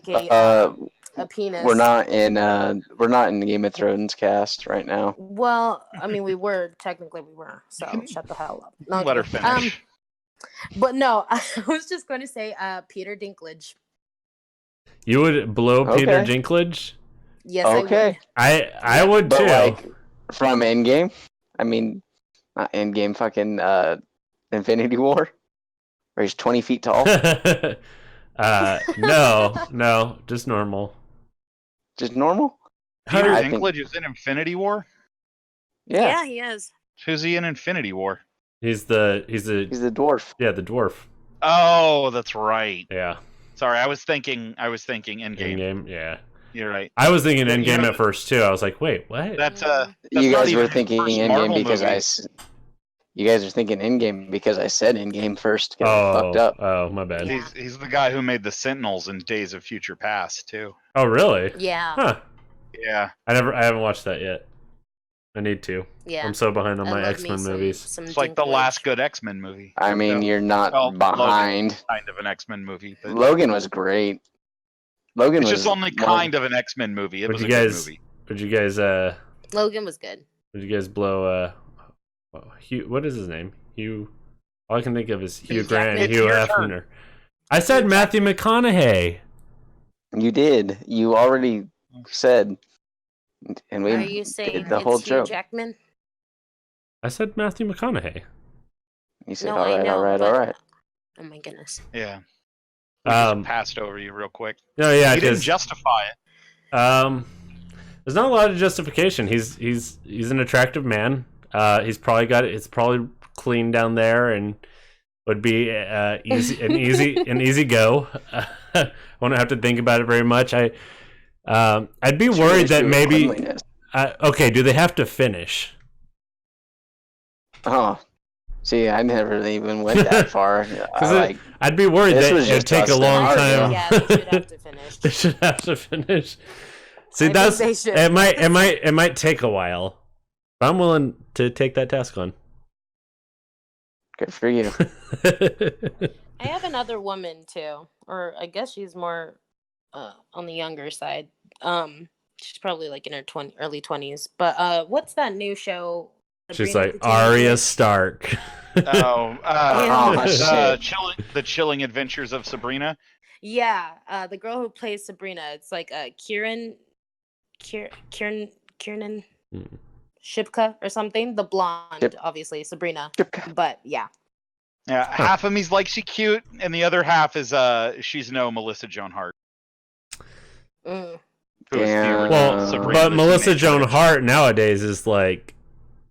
a penis. We're not in the Game of Thrones cast right now. Well, I mean, we were. So shut the hell up. No, Let her finish. But no, I was just going to say Peter Dinklage. You would blow Peter Dinklage? Yes, I would. I would too. Like, from Endgame? I mean, not Endgame, fucking Infinity War? Where he's 20 feet tall? No, just normal. Just normal? Peter Dinklage is in Infinity War? Yeah, he is. Who's he in Infinity War? He's the dwarf. Yeah, the dwarf. Oh, that's right. Yeah. Sorry, I was thinking Endgame. Endgame, yeah. You're right. I was thinking Endgame at first too. I was like, wait, what? That's you not guys even were thinking the first Endgame Marvel because movie. You guys are thinking Endgame because I said Endgame first. Oh, fucked up. Oh, my bad. Yeah. He's the guy who made the Sentinels in Days of Future Past too. Oh, really? Yeah. Huh. Yeah. I haven't watched that yet. I need to. Yeah. I'm so behind on I my love X-Men me movies. It's like the last good X-Men movie. I mean, you're not behind. Logan's kind of an X-Men movie. But Logan was great. Logan it's was just only kind of an X-Men movie. It was a good movie. Would you guys Logan was good. Would you guys blow Hugh, what is his name? Hugh. All I can think of is Hugh Grant and Hugh Hefner. I said Matthew McConaughey. You did. You already said. And we Are you saying did the it's whole Hugh joke. Jackman? I said Matthew McConaughey. You said No, all I right, know, all right, but- all right. Oh my goodness. Yeah. We just passed over you real quick. No, yeah, he didn't justify it. There's not a lot of justification. He's an attractive man. He's probably got it. It's probably clean down there and would be an easy go. I won't have to think about it very much. I'd be worried that maybe. Okay, do they have to finish? Oh, see, I never even went that far. I'd be worried that it'd take a long time. Yeah, they should have to finish. They should have to finish. See, it might take a while. But I'm willing to take that task on. Good for you. I have another woman too, or I guess she's more on the younger side. She's probably like in her early 20s. But what's that new show? She's like Arya Stark. The Chilling Adventures of Sabrina. Yeah, the girl who plays Sabrina. It's like Kiernan Shipka or something. The blonde, obviously Sabrina. Shipka. But yeah. Yeah, half of me's like she cute, and the other half is she's no Melissa Joan Hart. But Melissa Joan Hart nowadays is like,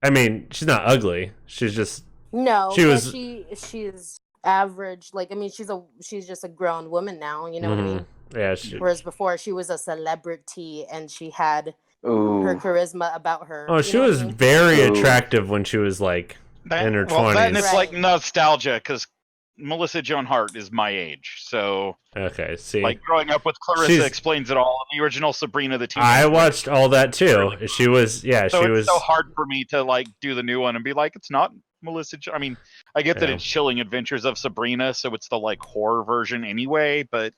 I mean, she's not ugly. She's just she's average. Like, I mean, she's just a grown woman now. You know what I mean? Yeah. Whereas before, she was a celebrity and she had her charisma about her. Oh, she was very attractive when she was like in her 20s. Then it's like nostalgia because Melissa Joan Hart is my age, so okay. See, like growing up with Clarissa explains it all. The original Sabrina the Teenage I watched all that too. Really she was, yeah, so she was. It's so hard for me to like do the new one and be like, it's not Melissa. I mean, I get that it's Chilling Adventures of Sabrina, so it's the like horror version anyway, but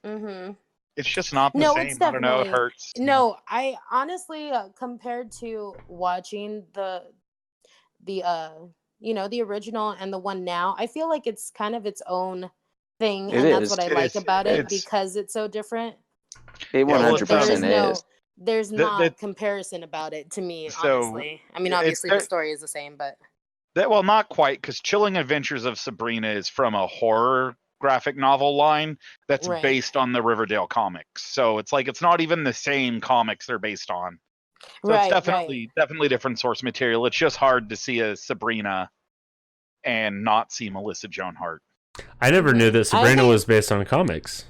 it's just not the same. It's definitely, I don't know, it hurts. No, I honestly compared to watching the the original and the one now, I feel like it's kind of its own thing, and that's what I like about it because it's so different. It 100% is. There's not comparison about it to me, honestly. I mean, obviously the story is the same, but not quite, because Chilling Adventures of Sabrina is from a horror graphic novel line that's Right. based on the Riverdale comics. So it's like it's not even the same comics they're based on. So Right, it's definitely different source material. It's just hard to see a Sabrina and not see Melissa Joan Hart. I never knew that Sabrina think- was based on comics.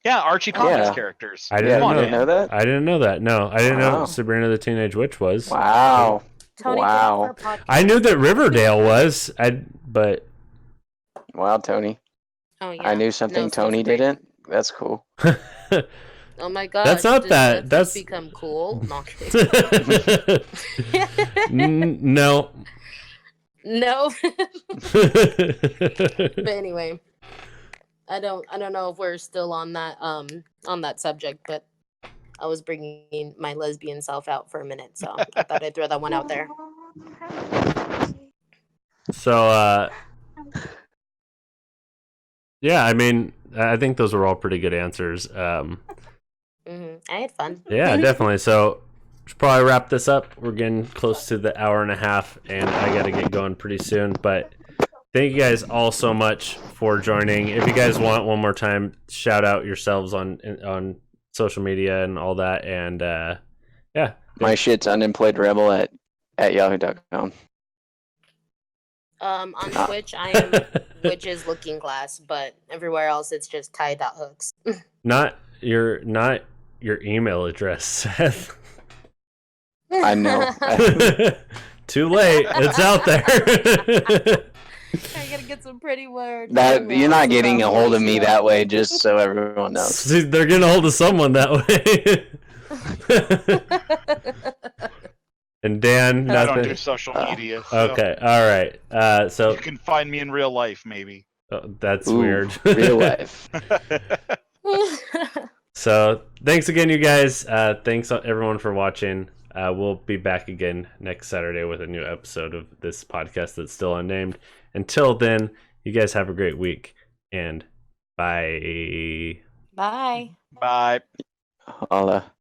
Yeah, Archie Comics Yeah. characters. I didn't Yeah, know. you didn't know that? I didn't know that. No, I didn't know Wow. Sabrina the Teenage Witch was. Wow. Tony, Wow. get off our podcast. I knew that Riverdale was. But Wow, Tony. Oh, yeah. I knew something No, so Tony Sabrina. didn't. That's cool. Oh my god. That's not that. That's become cool. No, I'm kidding. No. No. But anyway, I don't know if we're still on that subject, but I was bringing my lesbian self out for a minute, so I thought I'd throw that one out there. So yeah, I mean, I think those were all pretty good answers. I had fun. Yeah, definitely. So should probably wrap this up. We're getting close to the hour and a half, and I got to get going pretty soon. But thank you guys all so much for joining. If you guys want one more time, shout out yourselves on social media and all that. And yeah, My shit's unemployedrebel at yahoo.com. On Twitch, I am Witches Looking Glass, but everywhere else it's just Ty.hooks. not your email address, Seth. I know. Too late. It's out there. I gotta get some pretty words. That you're not getting a hold of me that way, just so everyone knows. See, they're getting a hold of someone that way. And Dan, I don't nothing. do social media. So Okay, all right. So you can find me in real life, maybe. that's Ooh, weird. Real life. So thanks again, you guys. Thanks everyone for watching. We'll be back again next Saturday with a new episode of this podcast that's still unnamed. Until then, you guys have a great week, and bye. Bye. Bye. Holla.